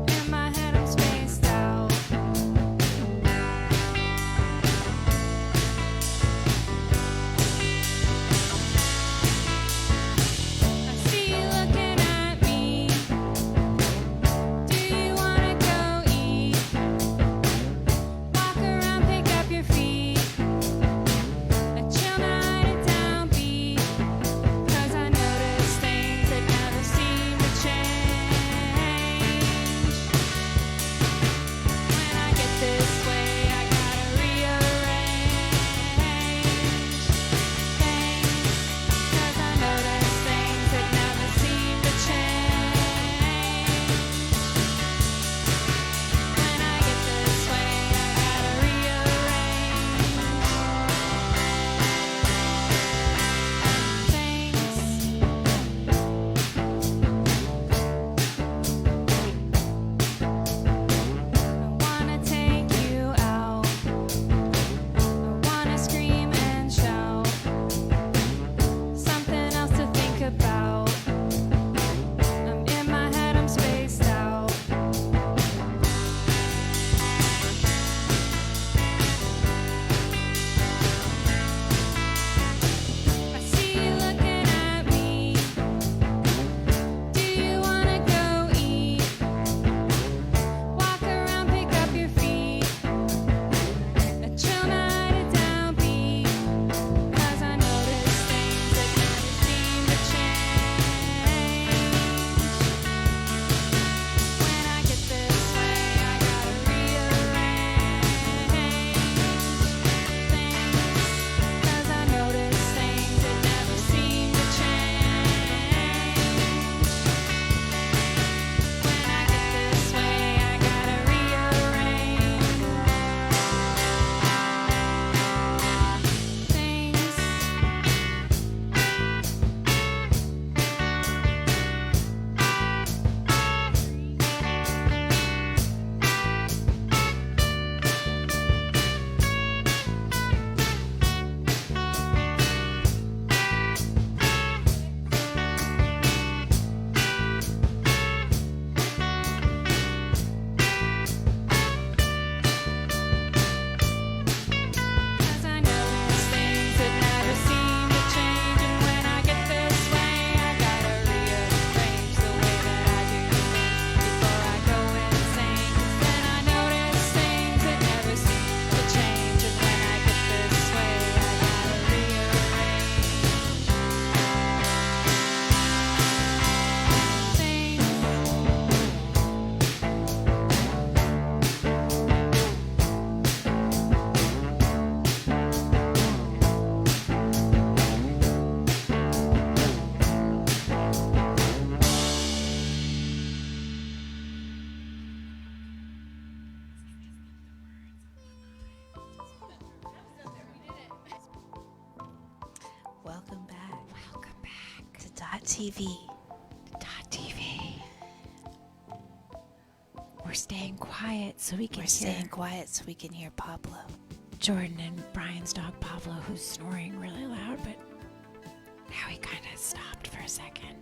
In my head I'm spaced out. I see you looking at me. Do you wanna go eat? Walk around, pick up your feet. A chill night at downbeat. 'Cause I notice things that never seem to change. When I get this way, I gotta rearrange things. 'Cause I notice things that never seem to change. When I get this way, I gotta rearrange things. I wanna take you out. I wanna scream and shout. Something else to think about. I'm in my head, I'm spaced out. I see you looking at me. Do you wanna go eat? Walk around, pick up your feet. A chill night at downbeat. 'Cause I notice things that never seem to change. When I get this way, I gotta rearrange things. 'Cause I notice things that never seem to change. When I get this way, I gotta rearrange things. Cause I notice things that never seem to change. And when I get this way, I gotta rearrange the way that I do things before I go insane. 'Cause then I notice things that never seem to change. And when I get this way, I gotta rearrange things. Welcome back Welcome back to Dot TV. to .tv. We're staying quiet so we can We're hear staying quiet so we can hear Pablo. Jordan and Brian's dog Pablo, who's snoring really loud, but now he kind of stopped for a second.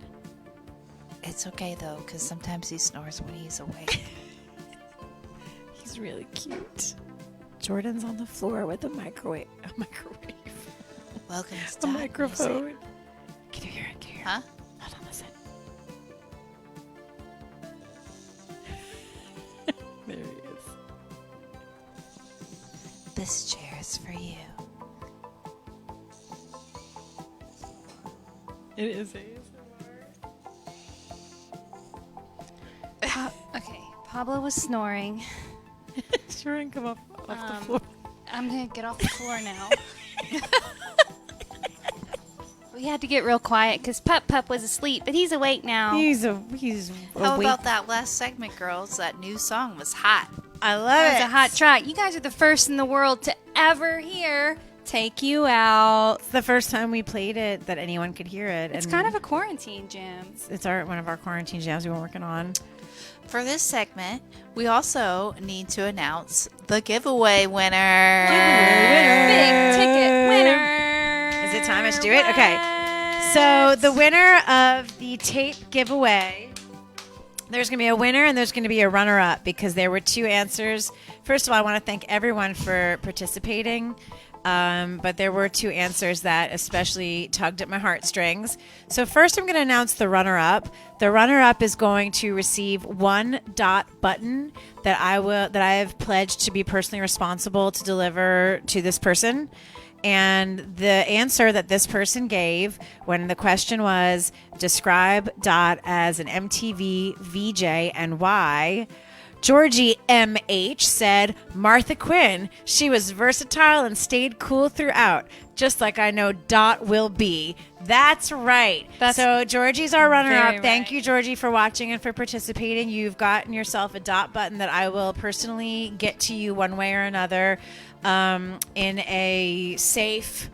It's okay though, because sometimes he snores when he's awake. He's really cute. Jordan's on the floor with a microwave. Welcome to A Dot Music. microphone. Can you hear it? Can you hear Huh? it? Hold on, listen. There he is. This chair is for you. It is ASMR. Okay, Pablo was snoring. Jordan, come off the Um, floor. I'm gonna get off the floor now. We had to get real quiet because Pup was asleep, but he's awake now. He's How awake. about that last segment, girls? That new song was hot. I love That was it. a hot track. You guys are the first in the world to ever hear Take You Out. It's the first time we played it that anyone could hear it. It's and kind of a quarantine jam. it's one of our quarantine jams we've been working on. For this segment, we also need to announce the giveaway winner. Big ticket winner. Is it time? I should do it? Okay. So the winner of the tape giveaway, there's going to be a winner and there's going to be a runner-up because there were 2 answers. First of all, I want to thank everyone for participating. But there were 2 answers that especially tugged at my heartstrings. So first I'm going to announce the runner-up. The runner-up is going to receive 1 dot button that I have pledged to be personally responsible to deliver to this person. And the answer that this person gave when the question was describe Dot as an MTV VJ and why, Georgie M.H. said, Martha Quinn. She was versatile and stayed cool throughout, just like I know Dot will be. That's right. So Georgie's our runner-up. Very Thank right. you, Georgie, for watching and for participating. You've gotten yourself a Dot button that I will personally get to you one way or another in a safe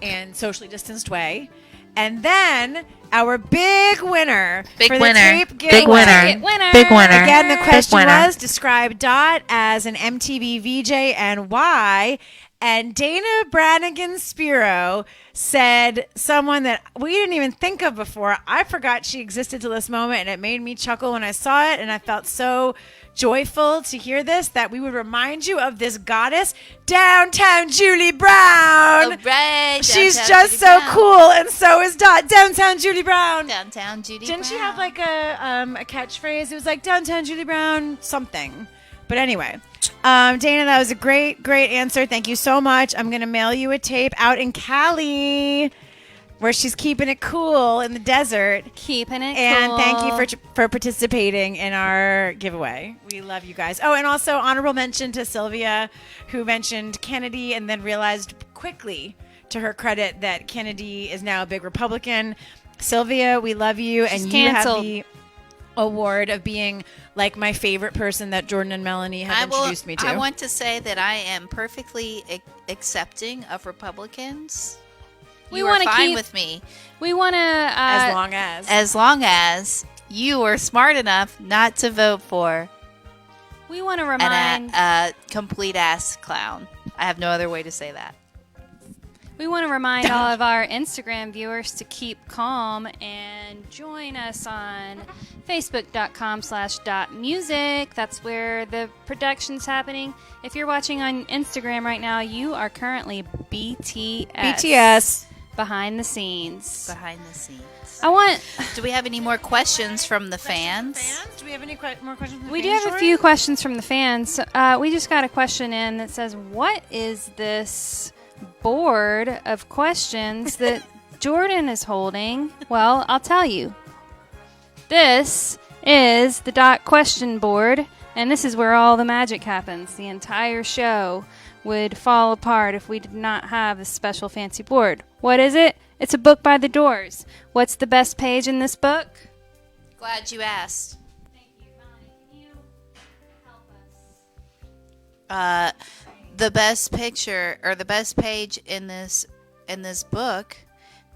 and socially distanced way. And then our big winner Big for winner. the tape Big giveaway. winner. Ticket winner. Big winner. Again, the question winner. was describe Dot as an MTV VJ and why. And Dana Brannigan Spiro said someone that we didn't even think of before. I forgot she existed till this moment, and it made me chuckle when I saw it, and I felt so joyful to hear this, that we would remind you of this goddess, Downtown Julie Brown. All right, She's Downtown just Judy so Brown. cool, and so is Dot. Downtown Julie Brown. Downtown Judy Didn't she Brown. have like a catchphrase? It was like Downtown Julie Brown something. But anyway, Dana, that was a great answer. Thank you so much. I'm going to mail you a tape out in Cali where she's keeping it cool in the desert. Keeping it And cool. thank you for participating in our giveaway. We love you guys. Oh, and also honorable mention to Sylvia, who mentioned Kennedy and then realized quickly, to her credit, that Kennedy is now a big Republican. Sylvia, we love you. She's and canceled. you have the award of being like my favorite person that Jordan and Melanie have introduced me to. I want to say that I am perfectly accepting of Republicans. We You are wanna fine keep- with me We want to. as long as you are smart enough not to vote for we want to remind. a complete ass clown. I have no other way to say that. We want to remind all of our Instagram viewers to keep calm and join us on facebook.com/.music. That's where the production's happening. If you're watching on Instagram right now, you are currently BTS. Behind the scenes. Behind the scenes. I want. Do we have any more questions from the fans? Do we have any more questions from the We do fans, have a few questions from the fans. We just got a question in that says, "What is this board of questions that Jordan is holding?" Well, I'll tell you. This is the Dot question board, and this is where all the magic happens. The entire show would fall apart if we did not have this special fancy board. What is it? It's a book by the Doors. What's the best page in this book? Glad you asked. Thank you, Melanie. Can you help us? The best picture or the best page in this book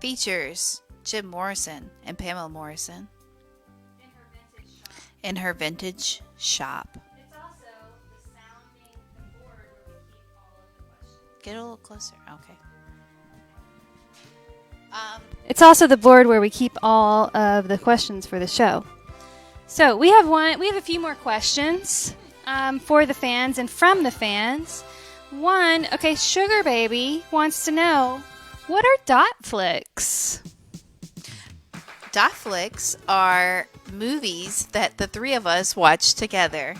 features Jim Morrison and Pamela Morrison in her vintage shop. It's also the sounding board where we keep all of the questions. Get a little closer. Okay. It's also the board where we keep all of the questions for the show. So we have a few more questions for the fans and from the fans. One, okay, Sugar Baby wants to know, what are dot flicks? Dot flicks are movies that the three of us watch together.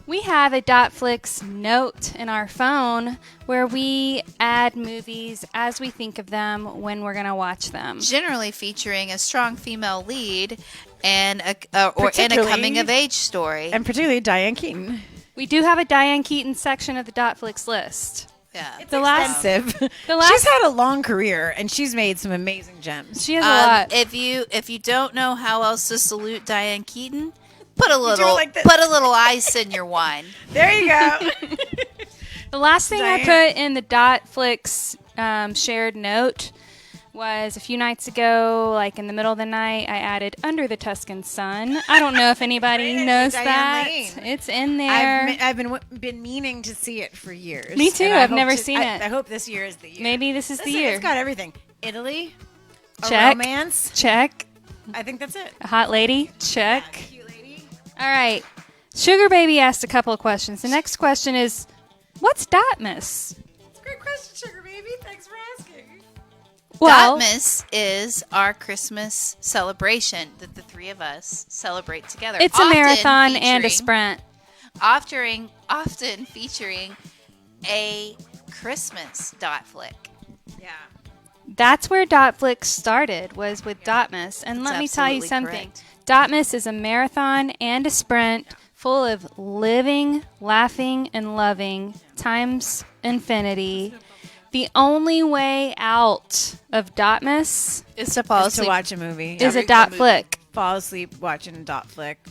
We have a Dotflix note in our phone where we add movies as we think of them when we're going to watch them. Generally featuring a strong female lead and a Particularly- coming of age story. And particularly Diane Keaton. We do have a Diane Keaton section of the Dotflix list. Yeah. It's The last- expensive. the last- She's had a long career, and she's made some amazing gems. She has a lot. If you don't know how else to salute Diane Keaton, put a do it little like this. put a little ice in your wine. There you go. The last thing I Diane. put in the Dotflix shared note was a few nights ago, like in the middle of the night, I added Under the Tuscan Sun. I don't know if anybody Right, knows Diane that. Lane. It's in there. I've been meaning to see it for years. Me too, and I I've hope never seen it. I hope this year is the year. Maybe this is Listen, the year. It's got everything. Italy, a Check. romance. Check. I think that's it. A hot lady. Check. Cute lady. All right. Sugar Baby asked a couple of questions. The next question is, what's Dotmas? It's a great question, Sugar Baby. Thanks for asking. Well, Dotmas is our Christmas celebration that the three of us celebrate together. it's a Often marathon and a featuring- sprint. Often featuring a Christmas dot flick. Yeah. That's where Dotflix started, was with Dotmas. And That's let me tell you absolutely something. correct. Dotmas is a marathon and a sprint full of living, laughing, and loving times infinity. The only way out of Dotmas It's to fall To asleep. watch a movie. is a Every dot movie. flick. Fall asleep watching a dot flick.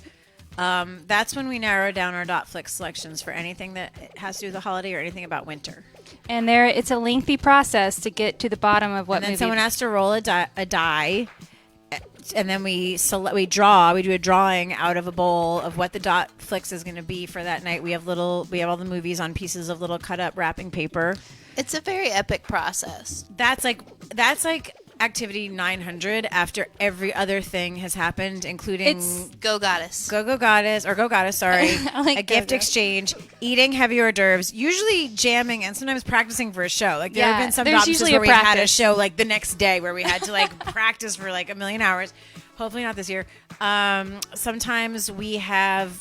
That's when we narrow down our dot flick selections for anything that has to do with the holiday or anything about winter. And it's a lengthy process to get to the bottom of what And then movie. someone has to roll a die, and then we draw. We do a drawing out of a bowl of what the dot flicks is going to be for that night. We have all the movies on pieces of little cut up wrapping paper. It's a very epic process. That's like activity 900 after every other thing has happened, including It's- Go Goddess. Go Goddess, sorry. I like a gift Go-Go. exchange, eating heavy hors d'oeuvres, usually jamming and sometimes practicing for a show. Like there have Yeah, been some there's dot usually where a we had a practice. show like the next day where we had to like practice for like a million hours. Hopefully not this year. Sometimes we have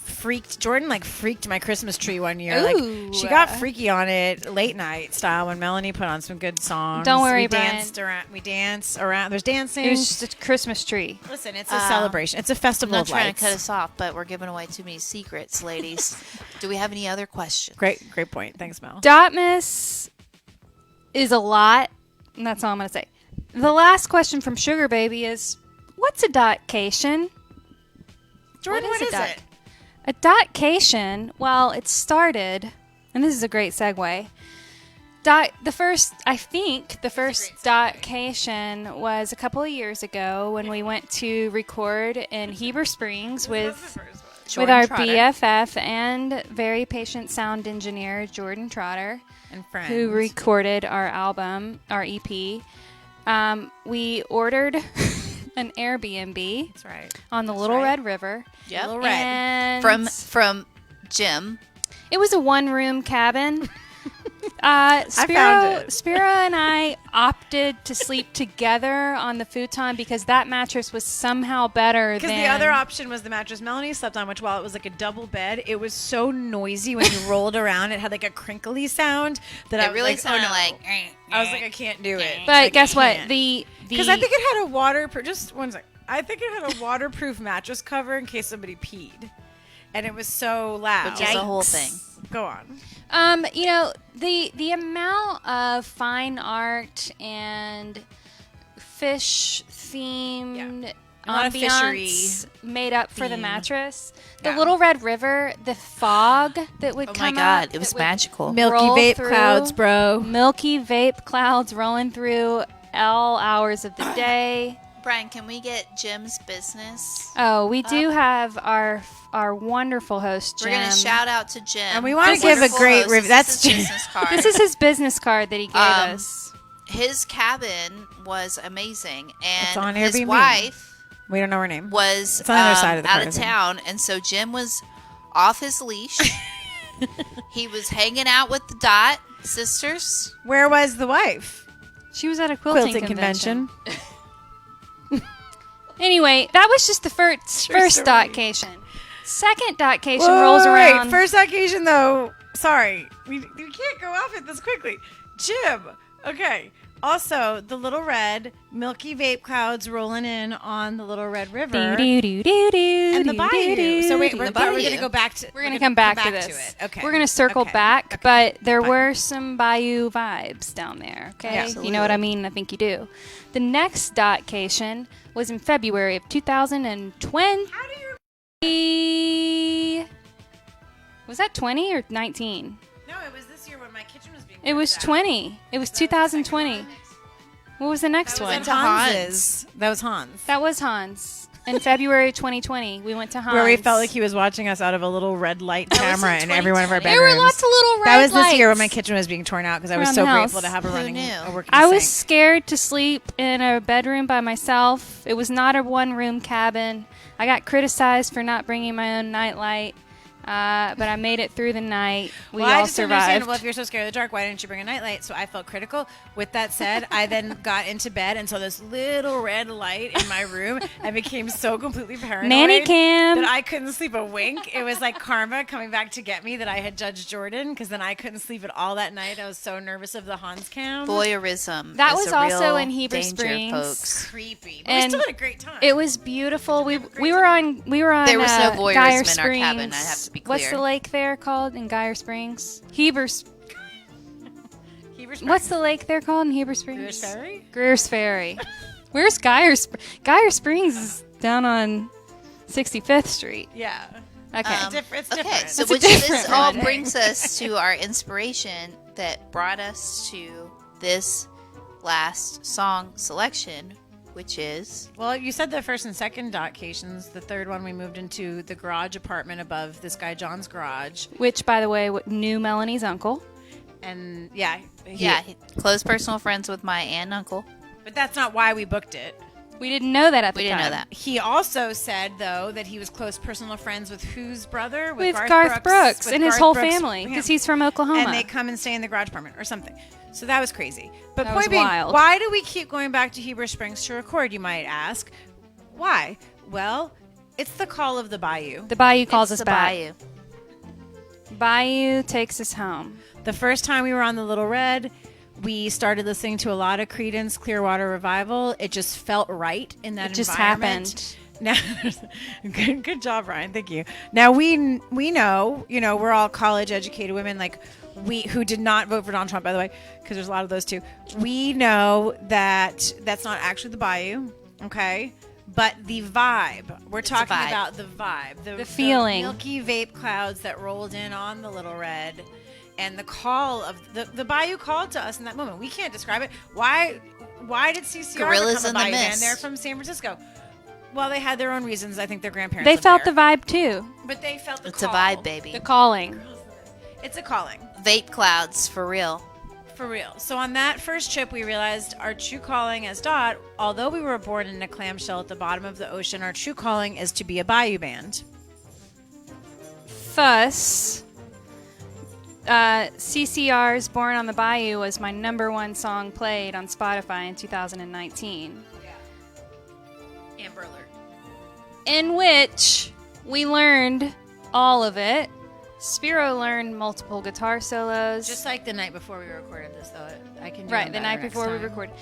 Jordan freaked my Christmas tree one year. Ooh. Like she got freaky on it late night style when Melanie put on some good songs. Don't worry, we Brian. danced around. We danced around. There's dancing. It was just a Christmas tree. Listen, it's a celebration. It's a festival I'm not of trying lights. to cut us off, but we're giving away too many secrets, ladies. Do we have any other questions? Great point. Thanks, Mel. Dotmas is a lot, and that's all I'm going to say. The last question from Sugar Baby is, what's a dotcation? Jordan, what is it? A dotcation, well, it started, and this is a great segue. The first dotcation was a couple of years ago when we went to record in Heber Springs with our Trotter. BFF and very patient sound engineer Jordan Trotter, And friends. who recorded our album, our EP. We ordered an Airbnb That's right. on the Little right. Red River. Yep. Little Red. And From Jim. it was a one-room cabin. found it. Spiro and I opted to sleep together on the futon because that mattress was somehow better Because than the other option was the mattress Melanie slept on, which while it was like a double bed, it was so noisy when you rolled around. It had like a crinkly sound that I It was really like, sounded oh, no. like. I was like, I can't do it. But guess what? The Because I think it had a waterproof. Just one sec. I think it had a waterproof mattress cover in case somebody peed, and it was so loud. Which is a whole thing. Go on. The amount of fine art and fish themed A lot of ambiance made up for the theme. mattress. The Yeah. Little Red River, the fog that would Oh come my God, up, it was that would magical. Milky roll vape through. clouds, bro. Milky vape clouds rolling through all hours of the day. Brian, can we get Jim's business? Oh, we do have our wonderful host, Jim. We're going to shout out to Jim. And we wanna the give a wonderful great host. rev- This that's is his Jim. business card. This is his business card that he gave us. His cabin was amazing, It's and on his Airbnb. wife We don't know her name. was It's on the other side of the out card, of I think. town, and so Jim was off his leash. He was hanging out with the Dot sisters. Where was the wife? She was at a quilting, Quilting convention. Anyway, that was just the first story. dotcation. Second dotcation rolls around. First occasion, though. Sorry, we can't go off it this quickly. Jim. Okay. Also, the Little Red, milky vape clouds rolling in on the Little Red River. Do-do-do-do-do, And the bayou. So wait, we're bayou. going to go back to. We're going to come back to this. it. Okay. We're going to circle Okay. back, Okay. but there Fine. were some bayou vibes down there. Okay, Absolutely. you know what I mean? I think you do. The next dotcation was in February of 2020. How do you? Was that 20 or 19? No, it was this year when my kitchen was being. It was worked out. 20. It was 2020. What was the next That was one? at to Hans. Hans's. That was Hans. That was Hans. In February 2020, we went to Hans. Where we felt like he was watching us out of a little red light was camera in in every one of our 2020. bedrooms. There were lots of little red That was this year when lights. my kitchen was being torn out because I was Around so the house. grateful to have a Who running, knew? a working I was sink. scared to sleep in a bedroom by myself. It was not a one-room cabin. I got criticized for not bringing my own nightlight, but I made it through the night. We Well, I all just understand. survived. Well, if you're so scared of the dark, why didn't you bring a nightlight? So I felt critical. With that said, I then got into bed and saw this little red light in my room. I became so completely paranoid Nanny cam. that I couldn't sleep a wink. It was like karma coming back to get me that I had judged Jordan because then I couldn't sleep at all that night. I was so nervous of the Hans cam. Voyeurism. That is was a also real in Heber danger, Springs. folks. Creepy. But And we still had a great time. It was beautiful. We were on There was no voyeurism Geyer in our Springs. cabin, I have to be What's clear. the lake there called in Geyer Springs? Heber's. Heber Springs. What's the lake there called in Heber Springs? Greer's Ferry? Greer's Ferry. Where's Geyer? Geyer Springs is down on 65th Street. Yeah. Okay. It's Okay, different. so It's a which this different all one. brings us to our inspiration that brought us to this last song selection, which is Well, you said the first and second dotcations. The third one, we moved into the garage apartment above this guy John's garage. Which, by the way, knew Melanie's uncle. And yeah. close personal friends with my aunt and uncle. But that's not why we booked it. We didn't know that at the We time. didn't know that. He also said, though, that he was close personal friends with whose brother? With Garth Brooks with and his Garth whole Brooks' family, because fam- he's from Oklahoma. And they come and stay in the garage apartment or something. So that was crazy. But That point was being, wild. why do we keep going back to Heber Springs to record, you might ask? Why? Well, it's the call of the bayou. The Bayou calls It's us the back. Bayou. Bayou takes us home. The first time we were on the Little Red, we started listening to a lot of Creedence Clearwater Revival. It just felt right in that It just environment. Now, good job, Ryan. Thank you. Now we know, we're all college educated women, like who did not vote for Donald Trump, by the way, because there's a lot of those too. We know that that's not actually the Bayou, okay? But the vibe, we're talking vibe. about the vibe, The feeling. milky vape clouds that rolled in on the Little Red. And the call of the bayou called to us in that moment. We can't describe it. Why did CCR Gorillas become in a the bayou band? Mist. They're from San Francisco. Well, they had their own reasons. I think their grandparents. They lived felt there. the vibe too. But they felt the It's call. a vibe, baby. The calling. It's a calling, Vape clouds, for real. for real. So on that first trip, we realized our true calling as Dot, although we were born in a clamshell at the bottom of the ocean, our true calling is to be a bayou band. Thus, CCR's Born on the Bayou was my #1 song played on Spotify in 2019, Amber Alert. in which we learned all of it. Spiro learned multiple guitar solos. Just like the night before we recorded this, though, I can do right, it the better night next before we time. recorded.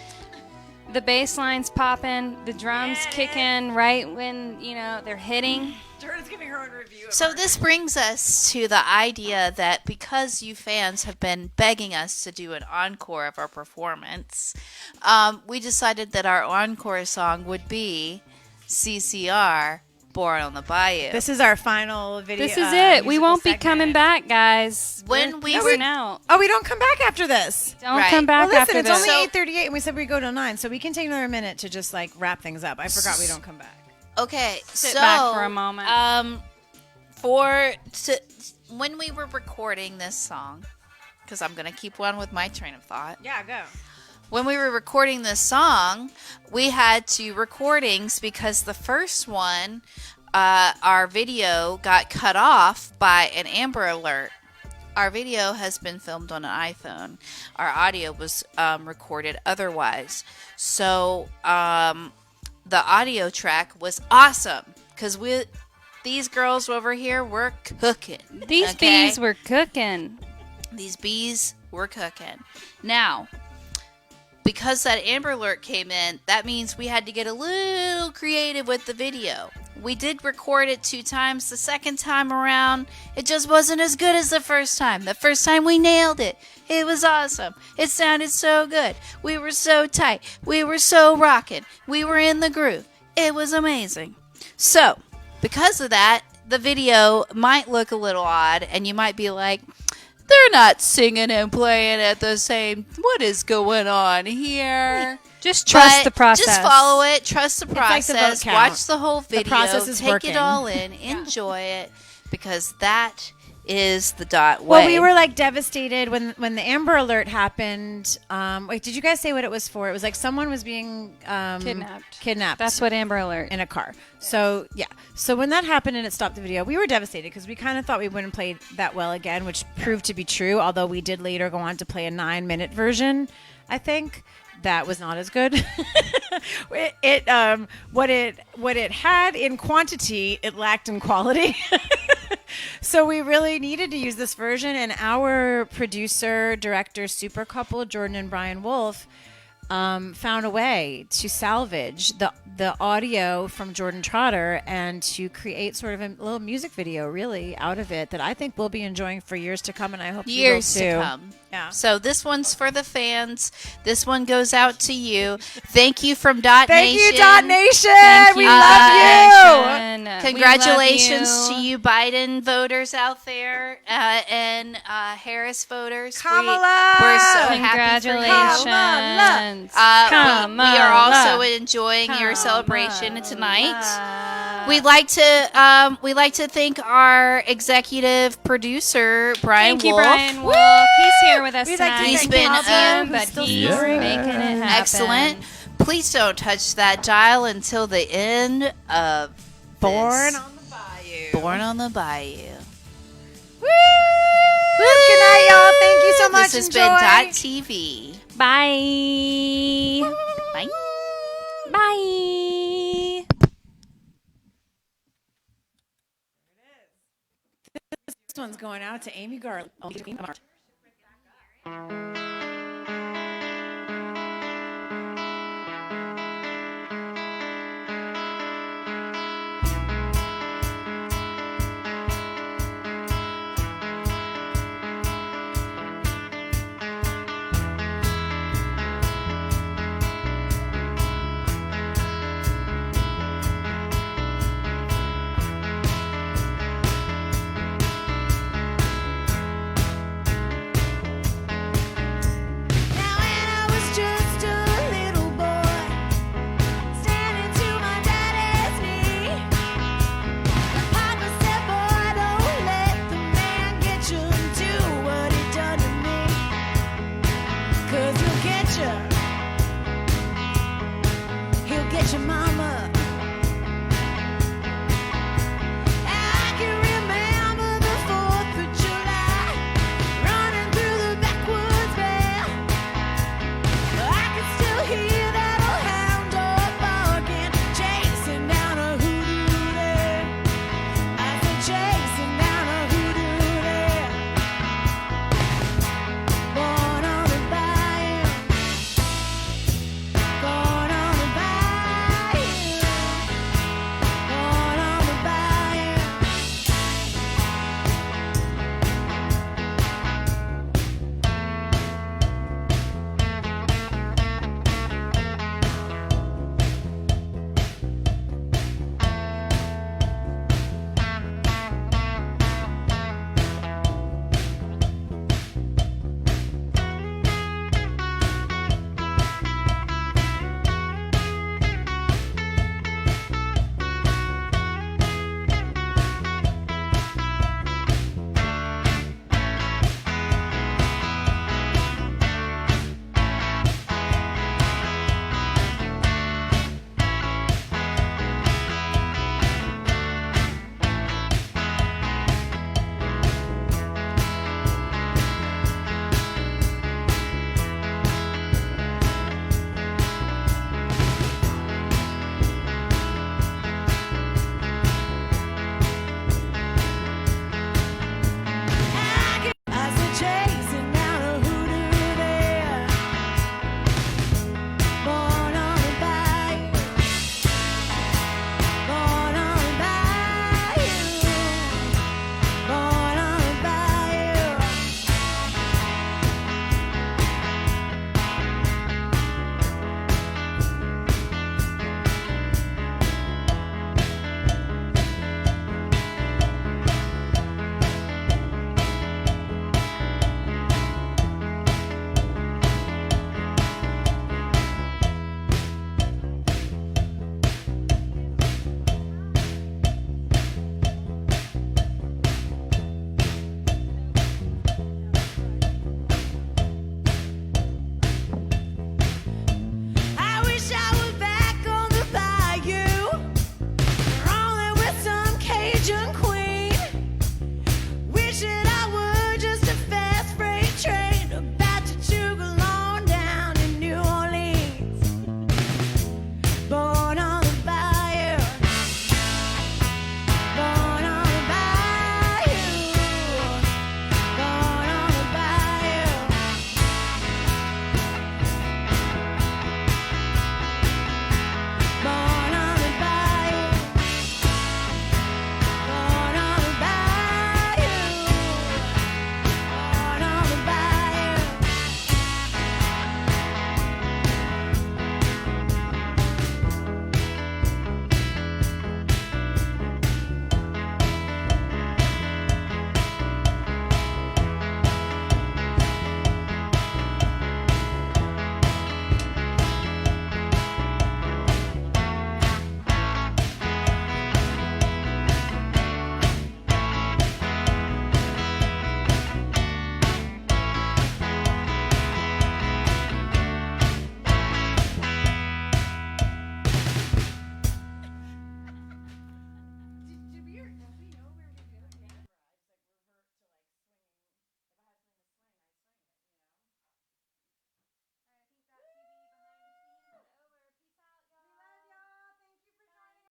The bass line's popping, the drums kick in right when, they're hitting. Jordan's giving her own review. of So our- this brings us to the idea that because you fans have been begging us to do an encore of our performance, we decided that our encore song would be CCR, Born on the Bayou. This is our final video. This is it. We musical won't be segment. coming back, guys. When We're we peacing were- out. Oh, we don't come back after this. Don't Right. come back Well, listen, after it's this. only So- 8:38, and we said we go till 9, so we can take another minute to just wrap things up. I forgot we don't come back. Okay, Sit so back for a moment. When we were recording this song, because I'm gonna keep one with my train of thought. Yeah, go. When we were recording this song, we had 2 recordings because the first one, our video got cut off by an Amber Alert. Our video has been filmed on an iPhone. Our audio was recorded otherwise. So the audio track was awesome because these girls over here were cooking. These okay? bees were cooking. These bees were cooking. Now, because that Amber Alert came in, that means we had to get a little creative with the video. We did record it 2 times. The second time around, it just wasn't as good as the first time. The first time we nailed it. It was awesome. It sounded so good. We were so tight. We were so rocking. We were in the groove. It was amazing. So, because of that, the video might look a little odd, and you might be like, they're not singing and playing at the same. What is going on here? Just trust But the process. Just follow it. Trust the like the vote process. count. Watch the whole video. process is take working. it all in. Enjoy it, because that is the dot way. Well, we were like devastated when the Amber Alert happened. Wait, did you guys say what it was for? It was like someone was being kidnapped. That's what Amber Alert. In a car. So yeah. So when that happened and it stopped the video, we were devastated because we kind of thought we wouldn't play that well again, which proved to be true. Although we did later go on to play a 9-minute version, I think. That was not as good. What it had in quantity, it lacked in quality. So we really needed to use this version, and our producer, director, super couple, Jordan and Brian Wolf, found a way to salvage the audio from Jordan Trotter and to create sort of a little music video really out of it that I think we'll be enjoying for years to come, and I hope years you will too. to come. Yeah. So this one's for the fans. This one goes out to you. Thank you from Dot Thank Nation. you, Dot Nation. Thank We you, love you. Nation. Congratulations We love to you Biden voters out there and Harris voters. Kamala. We're so happy for you. Congratulations. We are also Kamala. enjoying your celebration Kamala. tonight. We'd like to thank our executive producer Brian Thank you, Wolf. Brian Wolf. He's here with us We'd like to tonight. He's thank been, Calvin, but who's still he's snoring. making it happen. Excellent. Please don't touch that dial until the end of Born this. on the Bayou. Born on the Bayou. Woo! Good night, y'all. Thank you so much. This has Enjoy. been Dot TV. Bye. Bye. Bye. This one's going out to Amy Garland. Now when I was just a little boy, standing to my daddy's knee, Papa said, "Boy, don't let the man get you and do what he done to me, 'cause he'll get you. He'll get your mama.